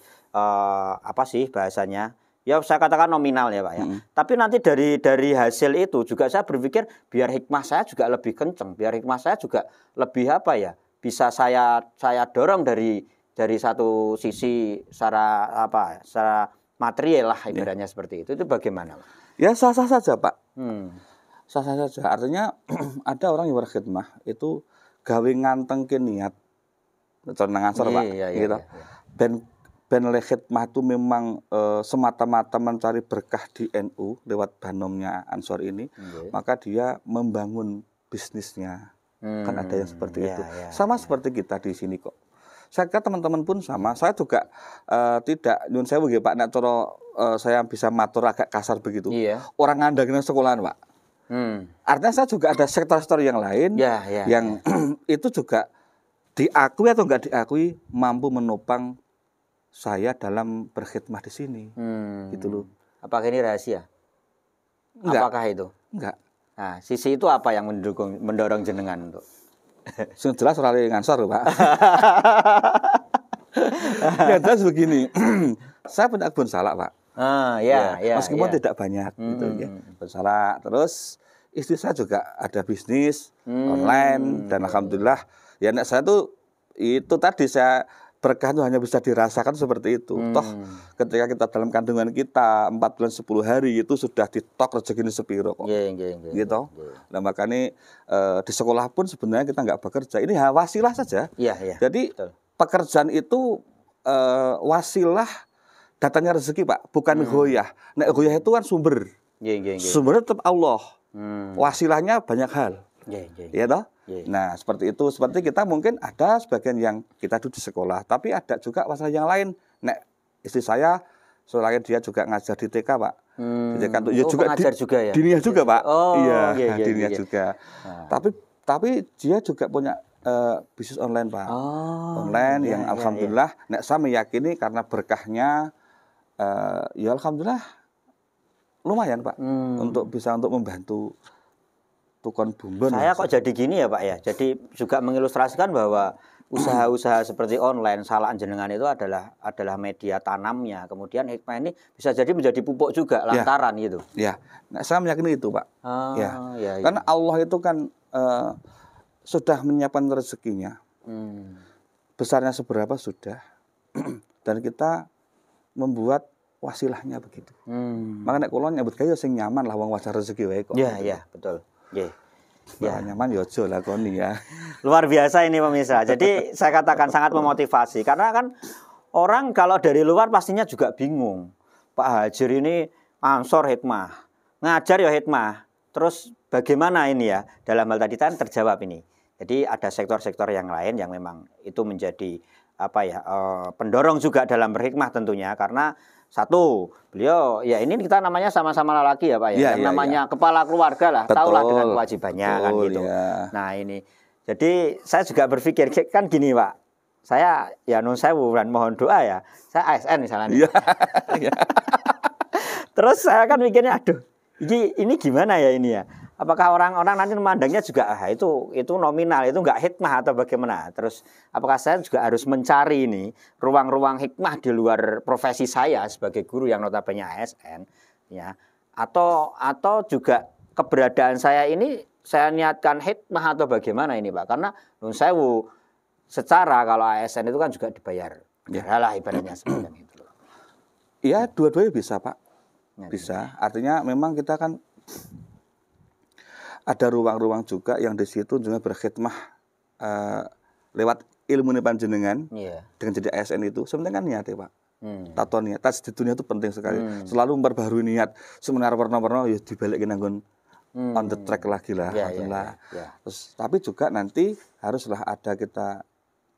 apa sih bahasanya? Ya saya katakan nominal ya Pak ya. Tapi nanti dari hasil itu juga saya berpikir biar hikmah saya juga lebih kenceng, biar hikmah saya juga lebih apa ya, bisa saya dorong dari satu sisi secara material lah ibaratnya seperti itu. Itu bagaimana Pak? Ya sah-sah saja Pak. Sah-sah saja. Artinya ada orang yang berkhidmah itu gawe ngantengke niat. Contoh ngansor Pak. Gitu. Ben oleh khidmah itu memang semata-mata mencari berkah di NU lewat banomnya Ansor ini, maka dia membangun bisnisnya. Kan ada yang seperti itu. Sama seperti kita di sini kok. Saya kira teman-teman pun sama. Saya juga tidak nyun sewu nggih Pak, nek cara saya bisa matur agak kasar begitu. Orang ngandangin sekolahan, Pak. Artinya saya juga ada sektor-sektor yang lain yang itu juga diakui atau enggak diakui mampu menopang saya dalam berkhidmah di sini, gitu loh. Apakah ini rahasia? Enggak. Apakah itu? Enggak. Nah, sisi itu apa yang mendorong jenengan untuk? Sudah jelas soal ngansor, Pak. Yang jelas begini, saya punya kebun salak, Pak. Meskipun tidak banyak, gitu ya. Kebun salak. Terus istri saya juga ada bisnis online dan alhamdulillah, ya nek saya tuh itu tadi saya berkah itu hanya bisa dirasakan seperti itu. Toh ketika kita dalam kandungan kita 4 bulan 10 hari itu sudah ditok rezeki sepiro kok. Gitu. Nah makanya di sekolah pun sebenarnya kita nggak bekerja. Ini wasilah saja. Jadi pekerjaan itu wasilah datangnya rezeki Pak, bukan goyah. Nek goyah itu kan sumber. Sumbernya tetap Allah. Wasilahnya banyak hal. Ya toh? Nah seperti itu, seperti kita mungkin ada sebagian yang kita duduk di sekolah, tapi ada juga masalah yang lain. Nek istri saya selain dia juga ngajar di TK Pak, di TK itu ya juga juga ya? Dinia juga Pak, dinia juga. Tapi dia juga punya bisnis online Pak, online yang alhamdulillah, nek saya meyakini karena berkahnya, ya alhamdulillah lumayan Pak untuk bisa untuk membantu tukon bumbon. Saya kok jadi gini ya Pak ya. Jadi juga mengilustrasikan bahwa usaha-usaha seperti online salahan jenengan itu adalah media tanamnya. Kemudian hikmah ini bisa jadi menjadi pupuk juga lantaran gitu. Nah, saya meyakini itu Pak. Karena Allah itu kan sudah menyiapkan rezekinya. Besarnya seberapa sudah. Dan kita membuat wasilahnya begitu. Makanya kalau nyebut kaya sing nyaman lah wong wajar rezeki wae kok. Iya, betul. Nyaman ya aja lakoni ya. Luar biasa ini pemirsa. Jadi saya katakan sangat memotivasi karena kan orang kalau dari luar pastinya juga bingung. Pak Hajir ini Ansor hikmah, ngajar ya hikmah. Terus bagaimana ini ya? Dalam hal tadi kan terjawab ini. Jadi ada sektor-sektor yang lain yang memang itu menjadi pendorong juga dalam berhikmah tentunya karena satu, beliau ya ini kita namanya sama-sama lelaki ya Pak ya, yang namanya kepala keluarga lah, tahulah dengan kewajibannya kan gitu. Nah ini, jadi saya juga berpikir kan gini Pak, saya ya nun sewu dan mohon doa ya, saya ASN misalnya. Terus saya kan mikirnya, aduh, ini gimana ya ini ya? Apakah orang-orang nanti memandangnya juga itu nominal, itu enggak hikmah atau bagaimana? Terus apakah saya juga harus mencari ini ruang-ruang hikmah di luar profesi saya sebagai guru yang notabene ASN ya? Atau juga keberadaan saya ini saya niatkan hikmah atau bagaimana ini Pak? Karena nun sewu secara kalau ASN itu kan juga dibayar. Lah ibaratnya seperti itu. Iya, dua-duanya bisa Pak. Bisa. Artinya memang kita kan ada ruang-ruang juga yang di situ juga berkhidmah lewat ilmu panjenengan dengan jadi ASN itu sebenarnya kan niat ya Pak. Tato niat, tas di dunia itu penting sekali. Selalu memperbaharui niat. Sebenarnya warna-warna ya dibalikin nanggon on the track lagi lah. Terus, tapi juga nanti haruslah ada kita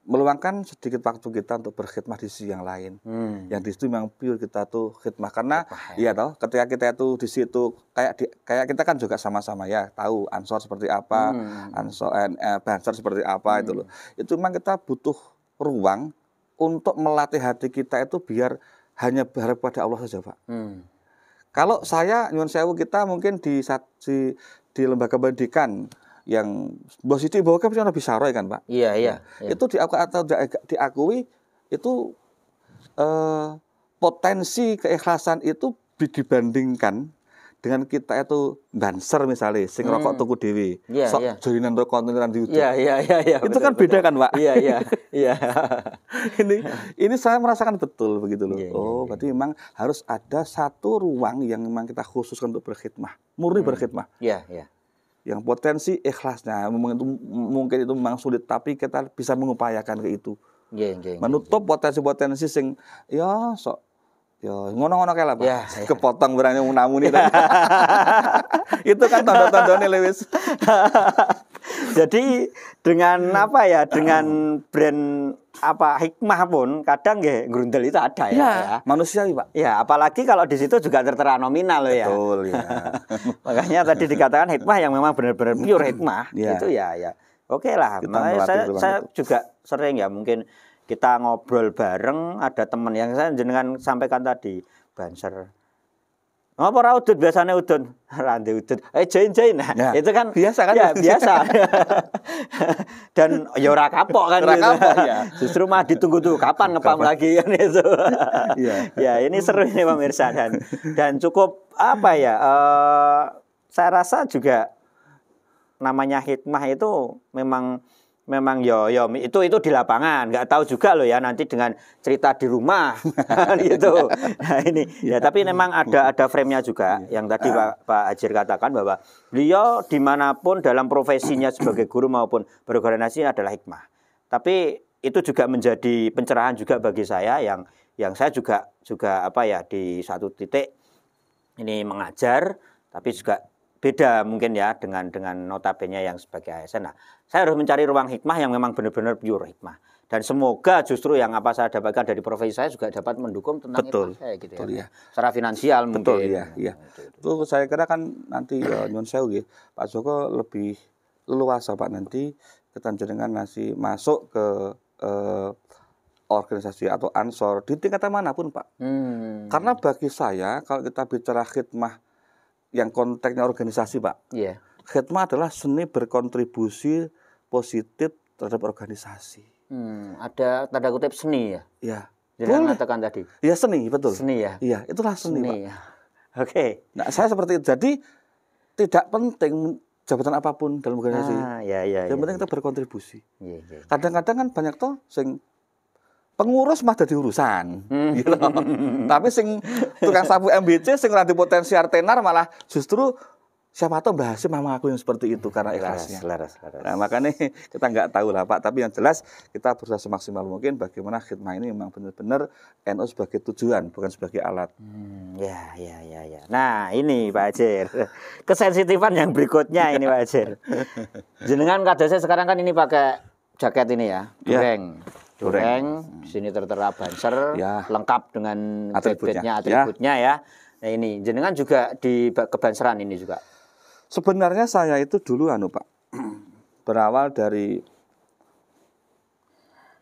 meluangkan sedikit waktu kita untuk berkhidmah di sisi yang lain. Yang di situ memang pure kita tuh khidmah, karena iya toh, ketika kita itu di situ kayak kita kan juga sama-sama ya tahu Ansor seperti apa, Banser seperti apa itu loh. Itu memang kita butuh ruang untuk melatih hati kita itu biar hanya berharap pada Allah saja, Pak. Kalau saya nyuwun sewu, kita mungkin di lembaga pendidikan yang Mbah Siti bawa kan bisa roy kan, Pak? Iya. Itu diakui itu potensi keikhlasan itu dibandingkan dengan kita itu banser misalnya, sing rokok tuku dewi, sok jolinan rokok konteneran di YouTube. Itu betul, kan beda kan, Pak? Iya. Ini saya merasakan betul begitu loh. Berarti memang harus ada satu ruang yang memang kita khususkan untuk berkhidmah, murni berkhidmah. Iya. Yang potensi ikhlasnya mungkin itu memang sulit, tapi kita bisa mengupayakan ke itu. Menutup potensi-potensi sing ya sok ya ngono-ngono kae lah, Pak. Kepotong berani namuni tadi. Itu kan tanda-tandane lewis. Jadi dengan apa ya? Dengan brand hikmah pun kadang nggih grundel itu ada ya. Manusiawi, Pak. Ya, apalagi kalau di situ juga tertera nominal loh ya. Betul ya. Makanya tadi dikatakan hikmah yang memang benar-benar pure hikmah itu ya. Oke lah. Saya juga sering ya mungkin kita ngobrol bareng, ada teman yang saya jenengan sampaikan tadi, Banser. Apa ora udut biasanya udut? Rande udut. Join. Nah, itu kan biasa kan? Ya, biasa. Dan ya ora kapok kan gitu. Ya. Justru mah ditunggu tuh kapan ngepam lagi kan itu. Ya, ini seru ini pemirsa dan cukup apa ya? Saya rasa juga namanya hikmah itu memang itu di lapangan, nggak tahu juga loh ya nanti dengan cerita di rumah gitu. Nah ini ya, tapi memang ada frame-nya juga yang tadi Pak Hajir katakan bahwa beliau dimanapun dalam profesinya sebagai guru maupun berorganisasi adalah hikmah. Tapi itu juga menjadi pencerahan juga bagi saya yang saya juga apa ya di satu titik ini mengajar, tapi juga beda mungkin ya dengan notabene yang sebagai ASN. Nah, saya harus mencari ruang hikmah yang memang benar-benar pure hikmah. Dan semoga justru yang apa saya dapatkan dari profesi saya juga dapat mendukung tentang hikmah saya gitu ya. Secara finansial mungkin. Betul, iya. Itu saya kira kan nanti nyuwun sewu Pak Joko lebih leluasa Pak nanti kita jenengan masuk ke organisasi atau Ansor di tingkatan manapun, Pak. Karena bagi saya kalau kita bicara khidmah yang konteksnya organisasi, Pak. Khidmah adalah seni berkontribusi positif terhadap organisasi. Ada tanda kutip seni ya? Iya. Jangan mengatakan tadi. Iya, seni, betul. Seni ya? Iya, itulah seni, Pak. Ya. Oke. Nah, saya seperti itu. Jadi tidak penting jabatan apapun dalam organisasi. Yang penting kita berkontribusi. Kadang-kadang kan banyak toh sing pengurus mah dadi urusan. Gitu. Tapi sing tukang sapu MBC sing ora potensi artenar malah justru siapa tahu Mbah Hasim mama aku yang seperti itu karena ikhlasnya. Nah, makanya kita nggak tahu lah Pak, tapi yang jelas kita berusaha semaksimal mungkin bagaimana khidmah ini memang benar-benar NU sebagai tujuan bukan sebagai alat. Ya. Nah, ini Pak Hajir. Kesensitifan yang berikutnya ini Pak Hajir. Jenengan kadosnya sekarang kan ini pakai jaket ini ya, Dureng, di sini tertera Banser, lengkap dengan atributnya ya. Nah ini, jenengan juga di kebanseran ini juga. Sebenarnya saya itu dulu Pak, berawal dari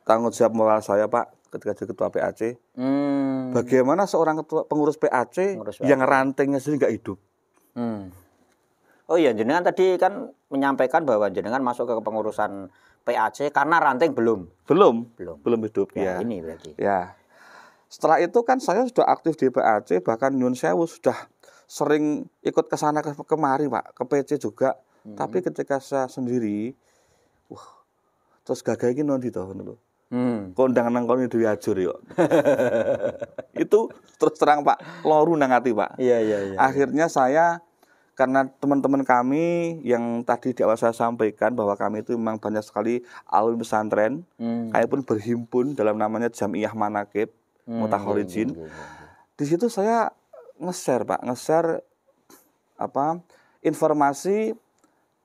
tanggung jawab moral saya Pak, ketika jadi ketua PAC. Bagaimana seorang pengurus PAC yang rantingnya sendiri nggak hidup. Oh iya, jenengan tadi kan menyampaikan bahwa jenengan masuk ke kepengurusan PAC karena ranting belum hidup ya. Ini berarti. Ya. Setelah itu kan saya sudah aktif di PAC, bahkan nyuwun sewu sudah sering ikut ke sana kemari Pak, ke PC juga. Tapi ketika saya sendiri, terus gagal iki nondi to ngono lho. Kondang nang kono dhewe ajur yo. Itu terus terang Pak, loru nang ati Pak. Iya. Akhirnya saya karena teman-teman kami yang tadi di awal saya sampaikan bahwa kami itu memang banyak sekali alumni pesantren, kami pun berhimpun dalam namanya Jamiyah Manaqib Mutakhorijen. Di situ saya nge-share informasi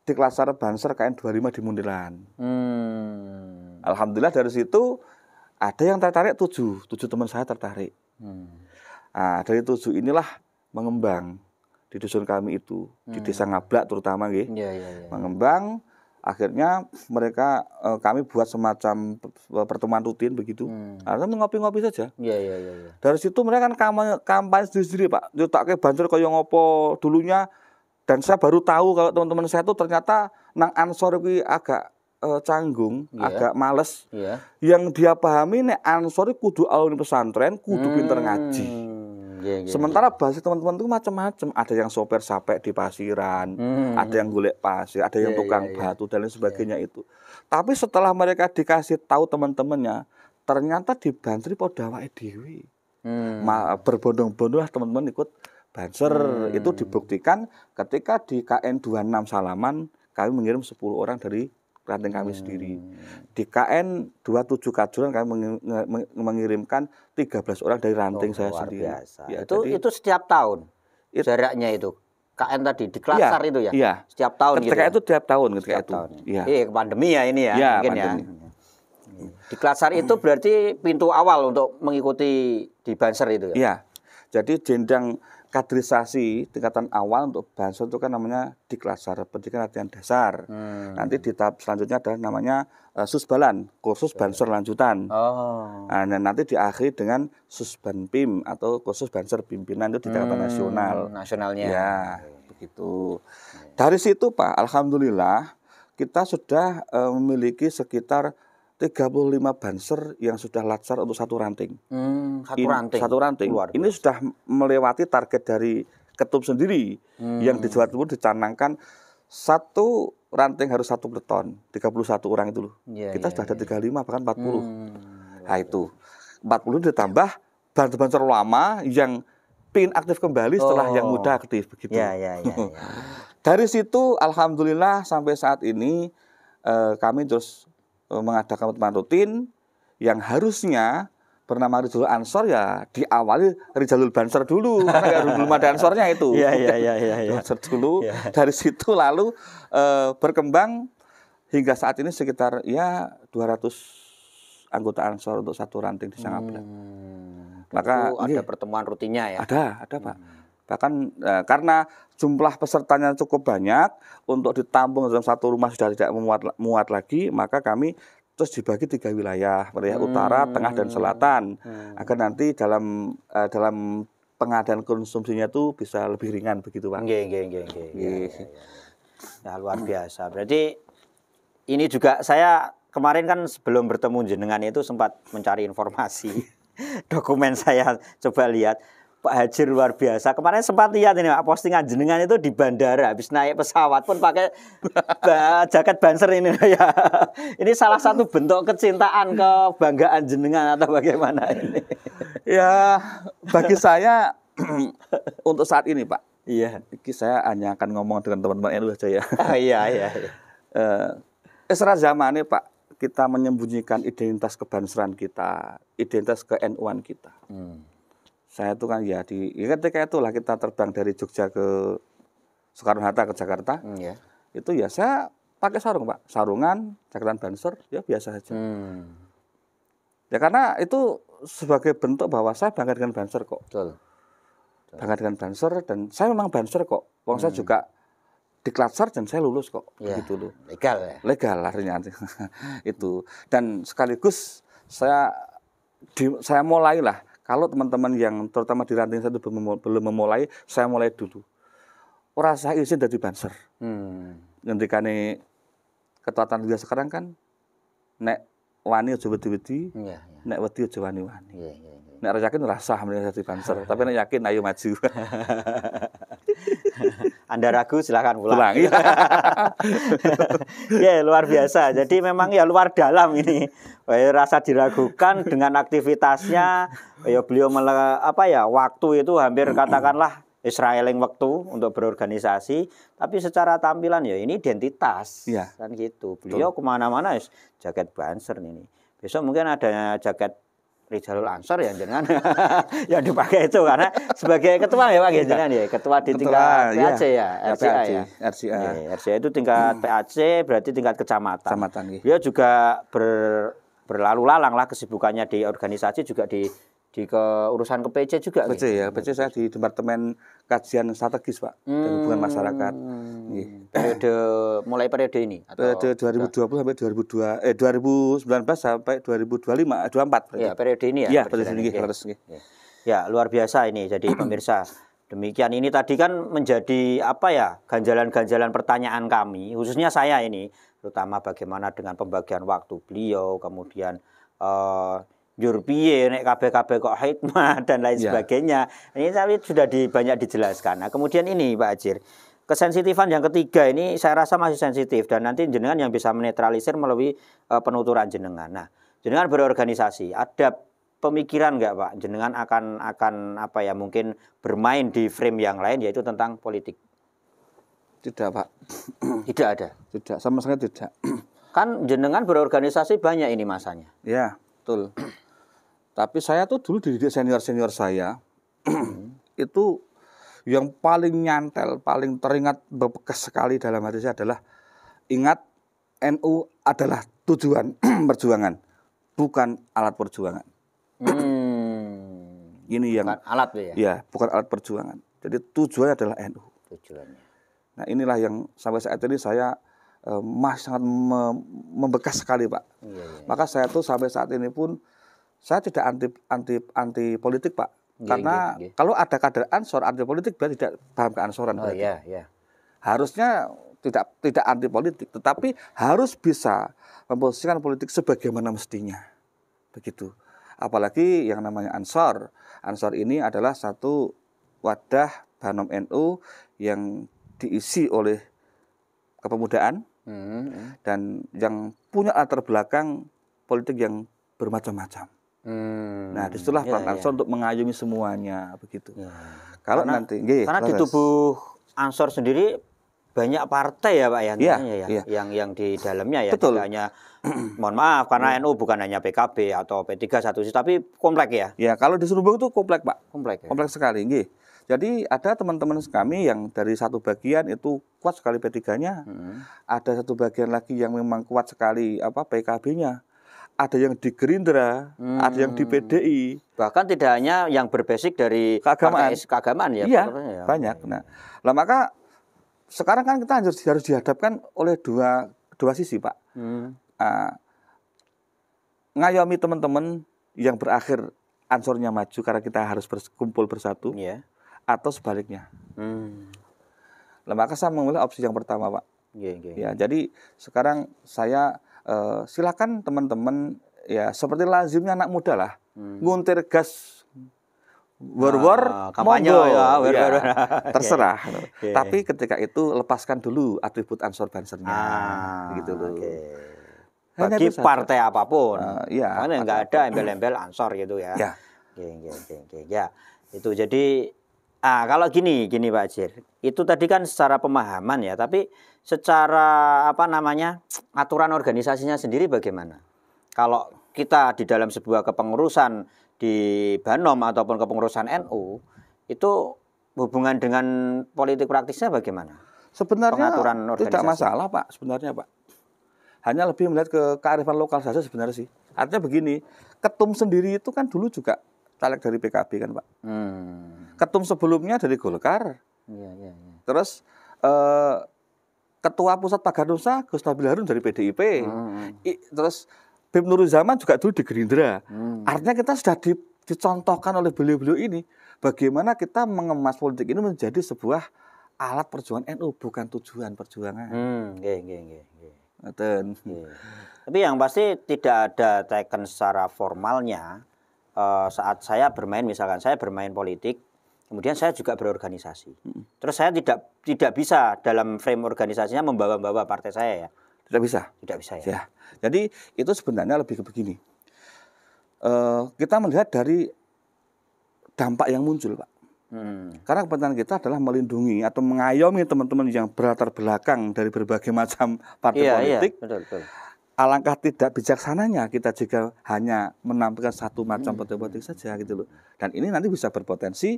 di Klasar Banser KN 25 di Mundilan. Alhamdulillah dari situ ada yang tertarik 7 teman saya tertarik. Nah, dari 7 inilah mengembang di dusun kami itu, di Desa Ngablak terutama nggih. Mengembang, akhirnya mereka kami buat semacam pertemuan rutin begitu. Karena ngopi-ngopi saja. Dari situ mereka kan kampanye sendiri, Pak. Nyutake banser kaya ngopo dulunya. Dan saya baru tahu kalau teman-teman saya itu ternyata nang Ansor iki agak canggung, agak males. Yang dia pahami nek Ansor kudu alumni pesantren, kudu pinter ngaji. Sementara bahasa teman-teman itu macam-macam. Ada yang sopir sapek di pasiran, ada yang golek pasir, ada yang tukang batu dan lain sebagainya itu. Tapi setelah mereka dikasih tahu teman-temannya, ternyata di Banser padha awake dhewe. Berbondong-bondong lah teman-teman ikut Banser. Itu dibuktikan ketika di KN 26 Salaman kami mengirim 10 orang dari ranting kami sendiri. Di KN 27 Kajuran kami mengirimkan 13 orang dari ranting saya sendiri. Ya, itu setiap tahun jaraknya itu. KN tadi di Klasar itu ya? Iya. Setiap tahun ketika gitu. Itu tiap tahun ketika itu. Iya. Pandemi ya ini ya, mungkin pandemi. Di Klasar itu berarti pintu awal untuk mengikuti di Banser itu ya? Iya. Jadi jenjang kaderisasi tingkatan awal untuk Banser itu kan namanya Diklasar, pendidikan latihan dasar. Nanti di tahap selanjutnya adalah namanya Susbalan, kursus Banser lanjutan. Nah, nanti diakhiri dengan Susbanpim atau kursus Banser pimpinan itu di tingkatan nasional. Nasionalnya. Ya, begitu. Dari situ Pak, alhamdulillah kita sudah memiliki sekitar 35 Banser yang sudah latsar untuk satu ranting. Satu ranting. Ini sudah melewati target dari Ketum sendiri yang di Jawa Timur dicanangkan satu ranting harus 1 peleton, 31 orang itu loh. Kita sudah ada 35 bahkan 40. Nah itu 40 ditambah Banser lama yang pin aktif kembali setelah yang muda aktif begitu. Dari situ alhamdulillah sampai saat ini kami terus mengadakan pertemuan rutin yang harusnya bernama Rizalul Ansor ya diawali Rizalul Banser dulu karena belum ada Ansornya itu. Banser dulu. Dari situ lalu berkembang hingga saat ini sekitar 200 anggota Ansor untuk satu ranting di Sangablak. Maka ada pertemuan rutinnya ya. Ada Pak. Bahkan karena jumlah pesertanya cukup banyak, untuk ditampung dalam satu rumah sudah tidak muat lagi, maka kami terus dibagi 3 wilayah utara, tengah, dan selatan, agar nanti dalam pengadaan konsumsinya itu bisa lebih ringan begitu Pak. Ya, luar biasa. Berarti ini juga saya kemarin kan sebelum bertemu jenengan itu sempat mencari informasi. Dokumen saya coba lihat. Pak Haji luar biasa. Kemarin sempat lihat ini Pak, postingan jenengan itu di bandara habis naik pesawat pun pakai jaket Banser ini ya. Ini salah satu bentuk kecintaan, kebanggaan jenengan atau bagaimana ini? Ya, bagi saya untuk saat ini Pak. Saya hanya akan ngomong dengan teman-teman NU saja ya. Esra zaman ini Pak, kita menyembunyikan identitas kebanseran kita, identitas ke-NU-an kita. Saya itu kan ketika itulah kita terbang dari Jogja ke Soekarno-Hatta ke Jakarta. Itu ya saya pakai sarung Pak, sarungan, jaketan Banser, ya biasa saja. Ya karena itu sebagai bentuk bahwa saya bangga dengan Banser kok. Bangga dengan Banser dan saya memang Banser kok. Wong saya juga diklatsar dan saya lulus kok. Begitu loh. Legal ya? Legal artinya itu. Dan sekaligus saya mulailah. Kalau teman-teman yang terutama di ranting saya itu belum memulai, saya mulai dulu. Ora saya izin dari Banser. Ngendikane Ketua Tandia sekarang kan nek wani aja wedi-wedi, nek wedi aja wani-wani. Nek ora yakin ora sah menjadi dari Banser, tapi nek yakin ayo maju. Anda ragu silakan pulang. Luar biasa. Jadi memang ya luar dalam ini. Rasa diragukan dengan aktivitasnya. Beliau waktu itu hampir katakanlah Israeling waktu untuk berorganisasi, tapi secara tampilan ya ini identitas kan gitu. Beliau kemana-mana jaket Banser ini. Besok mungkin ada jaket Rizalul Ansor ya jenengan yang dipakai itu karena sebagai ketua ya Pak ya jenengan ya, ketua di tingkat PAC ya, RCA ya. RCA itu tingkat PAC berarti tingkat kecamatan. Dia juga berlalu lalang lah kesibukannya di organisasi juga di urusan ke PC juga. PC ya, PC saya di Departemen Kajian Strategis Pak dan Hubungan Masyarakat. Mulai periode ini atau periode 2020 sampai 2019 sampai 2025 24. Ya, periode ini ya. Iya, periode ini harus. Ya, luar biasa ini jadi pemirsa. Demikian ini tadi kan menjadi apa ya? Ganjalan-ganjalan pertanyaan kami, khususnya saya ini, terutama bagaimana dengan pembagian waktu beliau, kemudian piye nek kabeh-kabeh kok hikmah dan lain sebagainya. Ini tapi sudah banyak dijelaskan. Nah, kemudian ini Pak Hajir, kesensitifan yang ketiga ini saya rasa masih sensitif dan nanti jenengan yang bisa menetralisir melalui penuturan jenengan. Nah, jenengan berorganisasi, ada pemikiran nggak Pak? Jenengan akan apa ya mungkin bermain di frame yang lain yaitu tentang politik? Tidak Pak. Tidak ada. Tidak, sama sekali tidak. Kan jenengan berorganisasi banyak ini masanya. Ya, betul. Tapi saya tuh dulu dididik senior-senior saya itu yang paling nyantel, paling teringat bebekas sekali dalam hati saya adalah ingat NU adalah tujuan perjuangan, bukan alat perjuangan. Ini yang bukan alat ya? Ya, bukan alat perjuangan. Jadi tujuannya adalah NU. Tujuannya. Nah, inilah yang sampai saat ini saya masih sangat membekas sekali Pak. Maka saya tuh sampai saat ini pun saya tidak anti politik Pak. Karena kalau ada kader Ansor anti politik berarti tidak paham keansoran. Harusnya tidak anti politik, tetapi harus bisa memposisikan politik sebagaimana mestinya. Begitu. Apalagi yang namanya Ansor. Ansor ini adalah satu wadah Banom NU yang diisi oleh kepemudaan dan yang punya latar belakang politik yang bermacam-macam. Nah, disitulah peran Ansor untuk mengayomi semuanya begitu. Kalau nanti, karena di tubuh Ansor sendiri banyak partai ya Pak ya, yang di dalamnya ya. Betul. Tidak hanya, mohon maaf karena NU bukan hanya PKB atau P3 satu sisi, tapi komplek ya. Ya, kalau di Serubung itu komplek Pak. Komplek. Komplek sekali, Jadi ada teman-teman kami yang dari satu bagian itu kuat sekali P3-nya, ada satu bagian lagi yang memang kuat sekali PKB-nya. Ada yang di Gerindra, ada yang di PDI. Bahkan tidak hanya yang berbasik dari keagamaan ya. Iya, banyak. Nah, maka sekarang kan kita harus dihadapkan oleh dua sisi Pak. Ngayomi teman-teman yang berakhir Ansornya maju karena kita harus berkumpul bersatu, atau sebaliknya. Maka saya memilih opsi yang pertama Pak. Ya, jadi sekarang saya silakan teman-teman ya seperti lazimnya anak muda lah, nguntir gas war kampanye terserah. Tapi ketika itu lepaskan dulu atribut Ansor Bansernya, gitu loh. Bagi partai apapun, karena nggak ada embel-embel Ansor gitu ya. Ya, itu jadi. Kalau gini Pak Hajir, itu tadi kan secara pemahaman ya, tapi secara aturan organisasinya sendiri bagaimana? Kalau kita di dalam sebuah kepengurusan di Banom ataupun kepengurusan NU, itu hubungan dengan politik praktisnya bagaimana? Sebenarnya tidak masalah Pak, sebenarnya Pak. Hanya lebih melihat ke kearifan lokal saja sebenarnya sih. Artinya begini, ketum sendiri itu kan dulu juga caleg dari PKB kan Pak. Ketum sebelumnya dari Golkar. Terus Ketua Pusat Pagarnusa Gus Nabil Harun dari PDIP. Terus Bim Nuruzaman juga dulu di Gerindra. Artinya kita sudah dicontohkan oleh beliau-beliau ini bagaimana kita mengemas politik ini menjadi sebuah alat perjuangan NU, bukan tujuan perjuangan. Tapi yang pasti tidak ada teken secara formalnya saat saya bermain, misalkan saya bermain politik, kemudian saya juga berorganisasi. Terus saya tidak bisa dalam frame organisasinya membawa-bawa partai saya ya. Tidak bisa. Tidak bisa ya. Jadi itu sebenarnya lebih ke begini. Kita melihat dari dampak yang muncul Pak. Karena kepentingan kita adalah melindungi atau mengayomi teman-teman yang berlatar belakang dari berbagai macam partai politik. Betul. alangkah tidak bijaksananya kita jika hanya menampilkan satu macam politik saja gitu loh. Dan ini nanti bisa berpotensi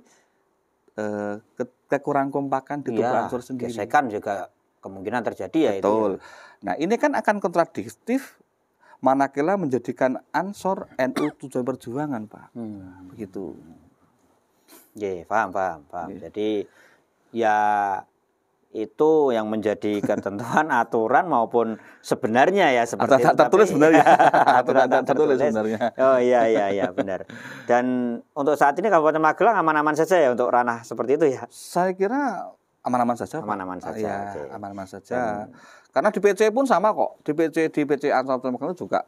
kekurang kompakan di tubuh Ansor sendiri. Gesekan juga kemungkinan terjadi ya. Betul. Itu ya. Nah ini kan akan kontradiktif manakala menjadikan Ansor NU Tujuan Perjuangan, Pak. Begitu. Iya, paham. Jadi ya itu yang menjadi ketentuan aturan maupun sebenarnya ya seperti itu. Tertulis sebenarnya. Aturan tertulis sebenarnya. Oh iya benar. Dan untuk saat ini Kabupaten Magelang aman-aman saja ya untuk ranah seperti itu ya. Saya kira aman-aman saja. Aman-aman saja. Ya, aman-aman saja. Karena di PC pun sama kok. Di PC Ansor Magelang juga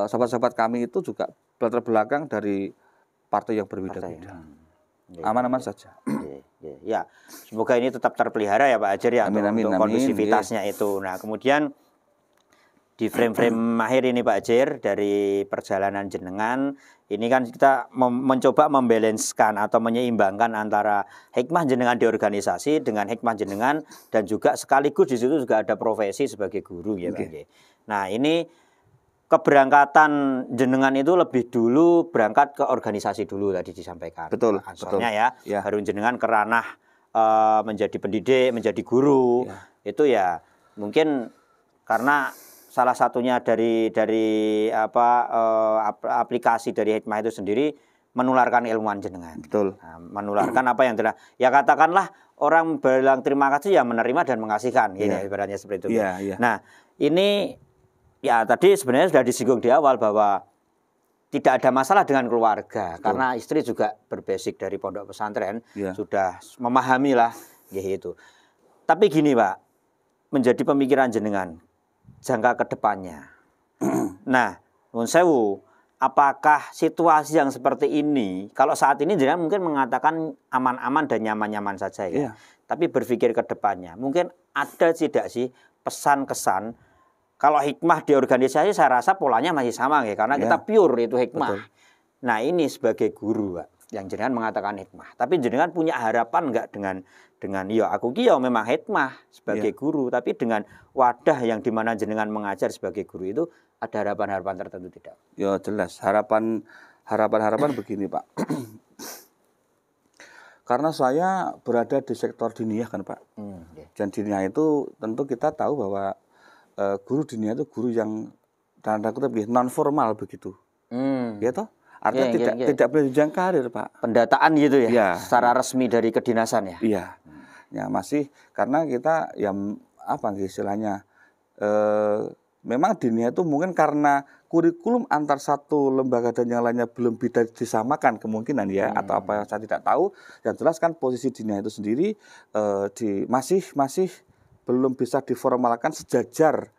sahabat-sahabat kami itu juga latar belakang dari partai yang berbeda-beda. Aman-aman saja. Ya, semoga ini tetap terpelihara ya Pak Ajar ya, untuk kondusivitasnya itu. Nah, kemudian di frame-frame akhir ini Pak Ajar dari perjalanan jenengan, ini kan kita mencoba membalanskan atau menyeimbangkan antara hikmah jenengan di organisasi dengan hikmah jenengan dan juga sekaligus di situ juga ada profesi sebagai guru ya Pak. Nah, ini keberangkatan jenengan itu lebih dulu berangkat ke organisasi dulu tadi disampaikan. Betul. Ansornya ya, baru jenengan ke ranah menjadi pendidik, menjadi guru. Itu ya mungkin karena salah satunya dari aplikasi dari hikmah itu sendiri menularkan ilmuwan jenengan. Betul. Nah, menularkan apa yang telah ya katakanlah orang bilang terima kasih ya menerima dan mengasihkan gini ibaratnya seperti itu. Nah, ini ya tadi sebenarnya sudah disinggung di awal bahwa tidak ada masalah dengan keluarga. Betul. Karena istri juga berbasic dari pondok pesantren, sudah memahami lah gitu. Tapi gini Pak, menjadi pemikiran jenengan jangka ke depannya. Nah, nuwun sewu, apakah situasi yang seperti ini, kalau saat ini jenengan mungkin mengatakan aman-aman dan nyaman-nyaman saja ya. Tapi berpikir ke depannya, mungkin ada tidak sih pesan-kesan. Kalau hikmah di organisasi saya rasa polanya masih sama ya, karena kita pure itu hikmah. Betul. Nah ini sebagai guru Pak, yang jenengan mengatakan hikmah. Tapi jenengan punya harapan enggak dengan ya aku ki ya memang hikmah sebagai guru, tapi dengan wadah yang dimana jenengan mengajar sebagai guru itu ada harapan-harapan tertentu tidak? Ya jelas harapan begini Pak. Karena saya berada di sektor diniyah kan Pak. Dan diniyah itu tentu kita tahu bahwa guru diniyah itu guru yang tanda kutip non formal begitu, ya toh, artinya tidak boleh jenjang karir Pak. Pendataan gitu ya, secara resmi dari kedinasan ya. Iya, ya masih karena kita yang apa istilahnya, memang diniyah itu mungkin karena kurikulum antar satu lembaga dan yang lainnya belum bisa disamakan kemungkinan ya, atau apa yang saya tidak tahu. Yang jelas kan posisi diniyah itu sendiri masih belum bisa diformalkan sejajar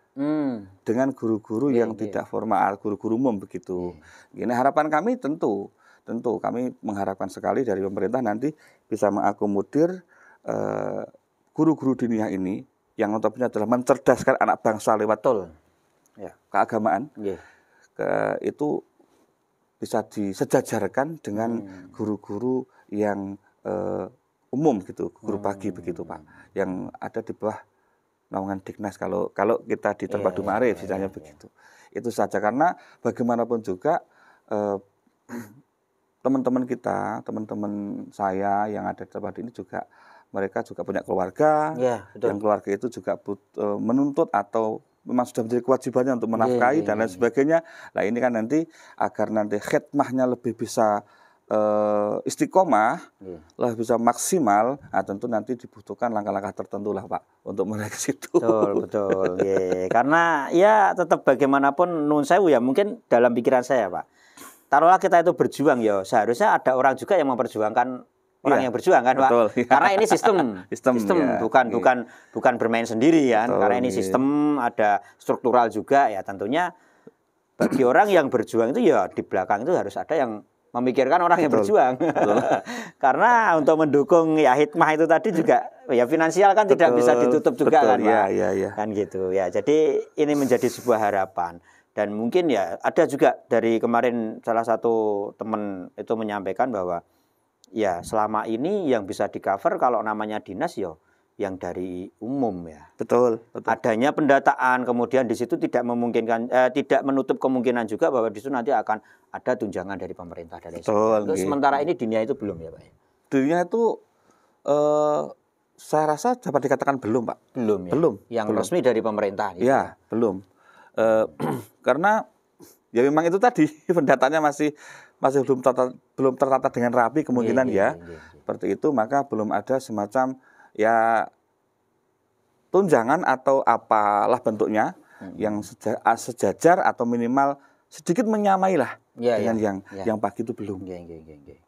dengan guru-guru yang tidak formal, guru-guru umum begitu. Ini harapan kami tentu kami mengharapkan sekali dari pemerintah nanti bisa mengakomodir guru-guru diniyah ini yang notabene adalah mencerdaskan anak bangsa lewat keagamaan. Itu bisa disejajarkan dengan guru-guru yang umum gitu, guru pagi begitu Pak, yang ada di bawah naungan Dignas kalau kita di Terpadu Ma'arif misalnya begitu. Itu saja, karena bagaimanapun juga teman-teman kita, teman-teman saya yang ada di Terpadu ini juga mereka juga punya keluarga, yang keluarga itu juga menuntut atau memang sudah menjadi kewajibannya untuk menafkahi dan lain sebagainya. Nah ini kan nanti agar nanti khidmahnya lebih bisa istiqomah, lah bisa maksimal, tentu nanti dibutuhkan langkah-langkah tertentu lah Pak untuk menuju ke situ. Betul. Karena ya tetap bagaimanapun nun sewu ya, mungkin dalam pikiran saya Pak, taruhlah kita itu berjuang ya, seharusnya ada orang juga yang memperjuangkan orang yang berjuang kan Pak. Karena ini sistem bukan bermain sendiri kan. Karena ini sistem, ada struktural juga ya, tentunya bagi orang yang berjuang itu ya di belakang itu harus ada yang memikirkan orang yang berjuang. Karena untuk mendukung ya hikmah itu tadi juga ya finansial kan tidak bisa ditutup juga kan Pak. Kan gitu ya. Jadi ini menjadi sebuah harapan. Dan mungkin ya ada juga dari kemarin salah satu teman itu menyampaikan bahwa ya selama ini yang bisa di cover kalau namanya dinas ya yang dari umum ya. Betul, betul. Adanya pendataan, kemudian di situ tidak memungkinkan, tidak menutup kemungkinan juga bahwa di situ nanti akan ada tunjangan dari pemerintah dan lain sebagainya. Sementara ini dunia itu belum ya Pak? Dunia itu saya rasa dapat dikatakan belum Pak. Belum ya? Belum. Yang belum. resmi dari pemerintah. Gitu. Ya, belum. Karena ya memang itu tadi pendataannya masih belum tertata dengan rapi kemungkinan ya. Seperti itu, maka belum ada semacam ya tunjangan atau apalah bentuknya yang sejajar atau minimal sedikit menyamai lah dengan yang pagi itu belum.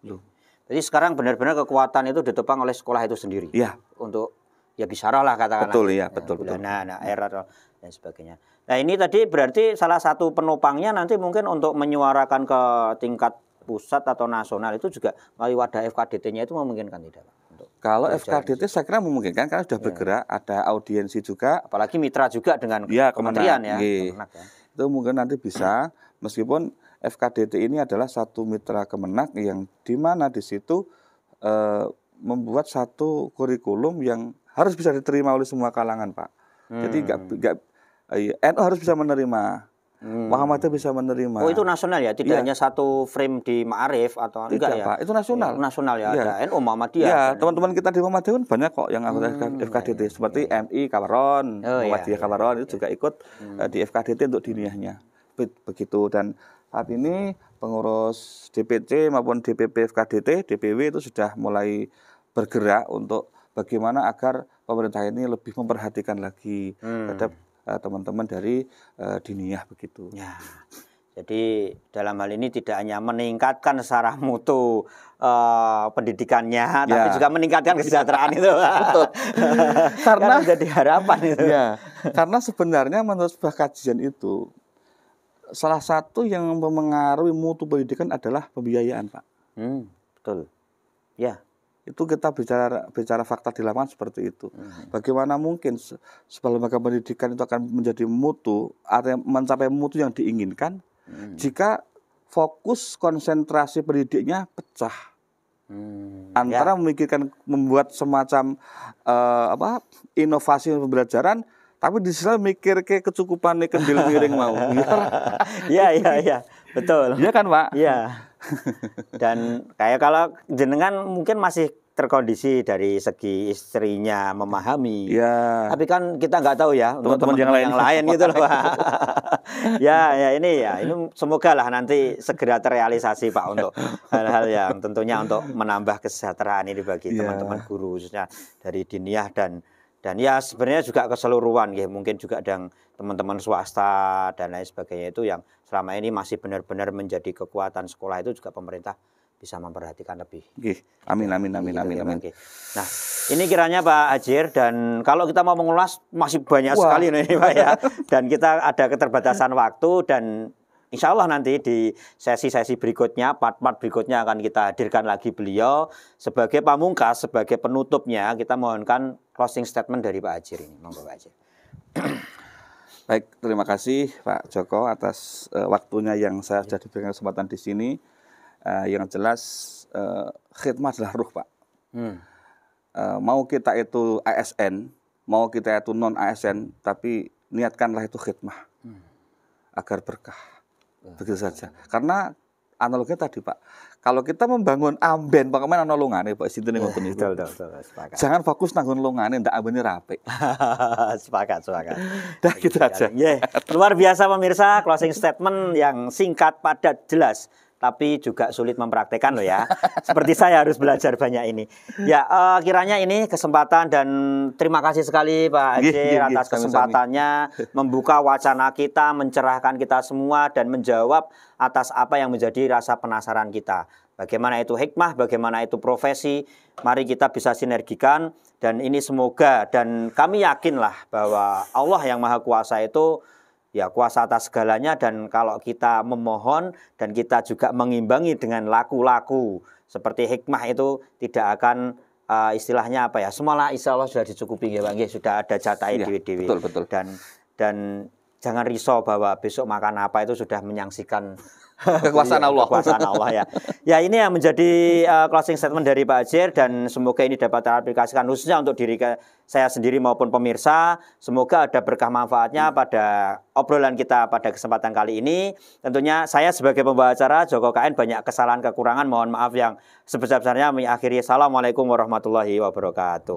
Belum. Jadi sekarang benar-benar kekuatan itu ditopang oleh sekolah itu sendiri. Ya. Untuk ya bisyarah lah katakanlah. Betul ya, betul. Era dan sebagainya. Nah ini tadi berarti salah satu penopangnya nanti mungkin untuk menyuarakan ke tingkat pusat atau nasional itu juga melalui wadah FKDT-nya itu memungkinkan tidak Pak? Kalau FKDT saya kira memungkinkan karena sudah bergerak, ada audiensi juga. Apalagi mitra juga dengan kementerian ya. Itu mungkin nanti bisa, meskipun FKDT ini adalah satu mitra Kemenak yang di mana di situ membuat satu kurikulum yang harus bisa diterima oleh semua kalangan Pak. Jadi NU harus bisa menerima. Muhammadiyah bisa menerima. Oh itu nasional ya, tidak hanya satu frame di Ma'arif atau enggak ya? Pak, itu nasional. Nasional ya, ada NU Muhammadiyah. Ya, teman-teman kita di Muhammadiyah kan banyak kok yang anggota FKDT seperti MI Kawaron, Muhammadiyah Kawaron itu juga ikut di FKDT untuk diniyahnya. Begitu, dan saat ini pengurus DPC maupun DPP FKDT, DPW itu sudah mulai bergerak untuk bagaimana agar pemerintah ini lebih memperhatikan lagi terhadap teman-teman dari diniyah begitu. Ya. Jadi dalam hal ini tidak hanya meningkatkan secara mutu pendidikannya, tapi juga meningkatkan kesejahteraan itu. Betul. Karena jadi harapan itu. Ya. Karena sebenarnya menurut sebuah kajian itu salah satu yang mempengaruhi mutu pendidikan adalah pembiayaan, Pak. Betul. Ya. Itu kita bicara fakta di lapangan seperti itu. Bagaimana mungkin sebuah lembaga pendidikan itu akan menjadi mutu, artinya mencapai mutu yang diinginkan, jika fokus konsentrasi pendidiknya pecah. Antara memikirkan membuat semacam inovasi pembelajaran, tapi di sini mikir ke kecukupan kendil miring mau. Iya, betul. Iya kan, Pak? Iya. Dan kayak kalau jenengan mungkin masih terkondisi dari segi istrinya memahami. Ya. Tapi kan kita nggak tahu ya untuk teman-teman yang lain gitu loh, Pak. ini semoga lah nanti segera terrealisasi Pak untuk hal-hal yang tentunya untuk menambah kesejahteraan ini bagi teman-teman guru khususnya dari diniyah dan ya sebenarnya juga keseluruhan ya, mungkin juga dan teman-teman swasta dan lain sebagainya itu yang selama ini masih benar-benar menjadi kekuatan sekolah itu juga pemerintah bisa memperhatikan lebih. Amin. Nah, ini kiranya Pak Hajir, dan kalau kita mau mengulas masih banyak sekali nih Pak ya. Dan kita ada keterbatasan waktu, dan insya Allah nanti di sesi-sesi berikutnya, part-part berikutnya akan kita hadirkan lagi beliau sebagai pamungkas, sebagai penutupnya. Kita mohonkan closing statement dari Pak Hajir ini. Monggo Pak Hajir. Baik, terima kasih Pak Joko atas waktunya yang saya sudah diberikan kesempatan di sini. Yang jelas khidmat adalah ruh, Pak. Mau kita itu ASN, mau kita itu non ASN, tapi niatkanlah itu khidmah agar berkah. Begitu saja. Karena analoginya tadi Pak, kalau kita membangun amben, Pak, kemana nolongane Pak situ nih ngoten itu. Jangan fokus nanggung longane, ndak ambene rapi. Sepakat. Dah gitu aja. Luar biasa pemirsa, closing statement yang singkat, padat, jelas, tapi juga sulit mempraktekkan loh ya. Seperti saya harus belajar banyak ini. Ya, kiranya ini kesempatan, dan terima kasih sekali Pak Hajir atas kesempatannya membuka wacana kita, mencerahkan kita semua, dan menjawab atas apa yang menjadi rasa penasaran kita. Bagaimana itu hikmah, bagaimana itu profesi, mari kita bisa sinergikan, dan ini semoga, dan kami yakinlah bahwa Allah yang Maha Kuasa itu ya kuasa atas segalanya, dan kalau kita memohon dan kita juga mengimbangi dengan laku-laku seperti hikmah itu tidak akan istilahnya apa ya, semualah insya Allah sudah dicukupi ya Bang, sudah ada jatah dewi-dewi. Betul. Dan jangan risau bahwa besok makan apa itu sudah menyaksikan kekuasaan Allah. Kekuasaan Allah ya. Ya ini yang menjadi closing statement dari Pak Ajir, dan semoga ini dapat teraplikasikan khususnya untuk diri saya sendiri maupun pemirsa. Semoga ada berkah manfaatnya pada obrolan kita pada kesempatan kali ini. Tentunya saya sebagai pembawa acara Joko KN banyak kesalahan kekurangan, mohon maaf yang sebesar-besarnya. Mengakhiri, assalamualaikum warahmatullahi wabarakatuh.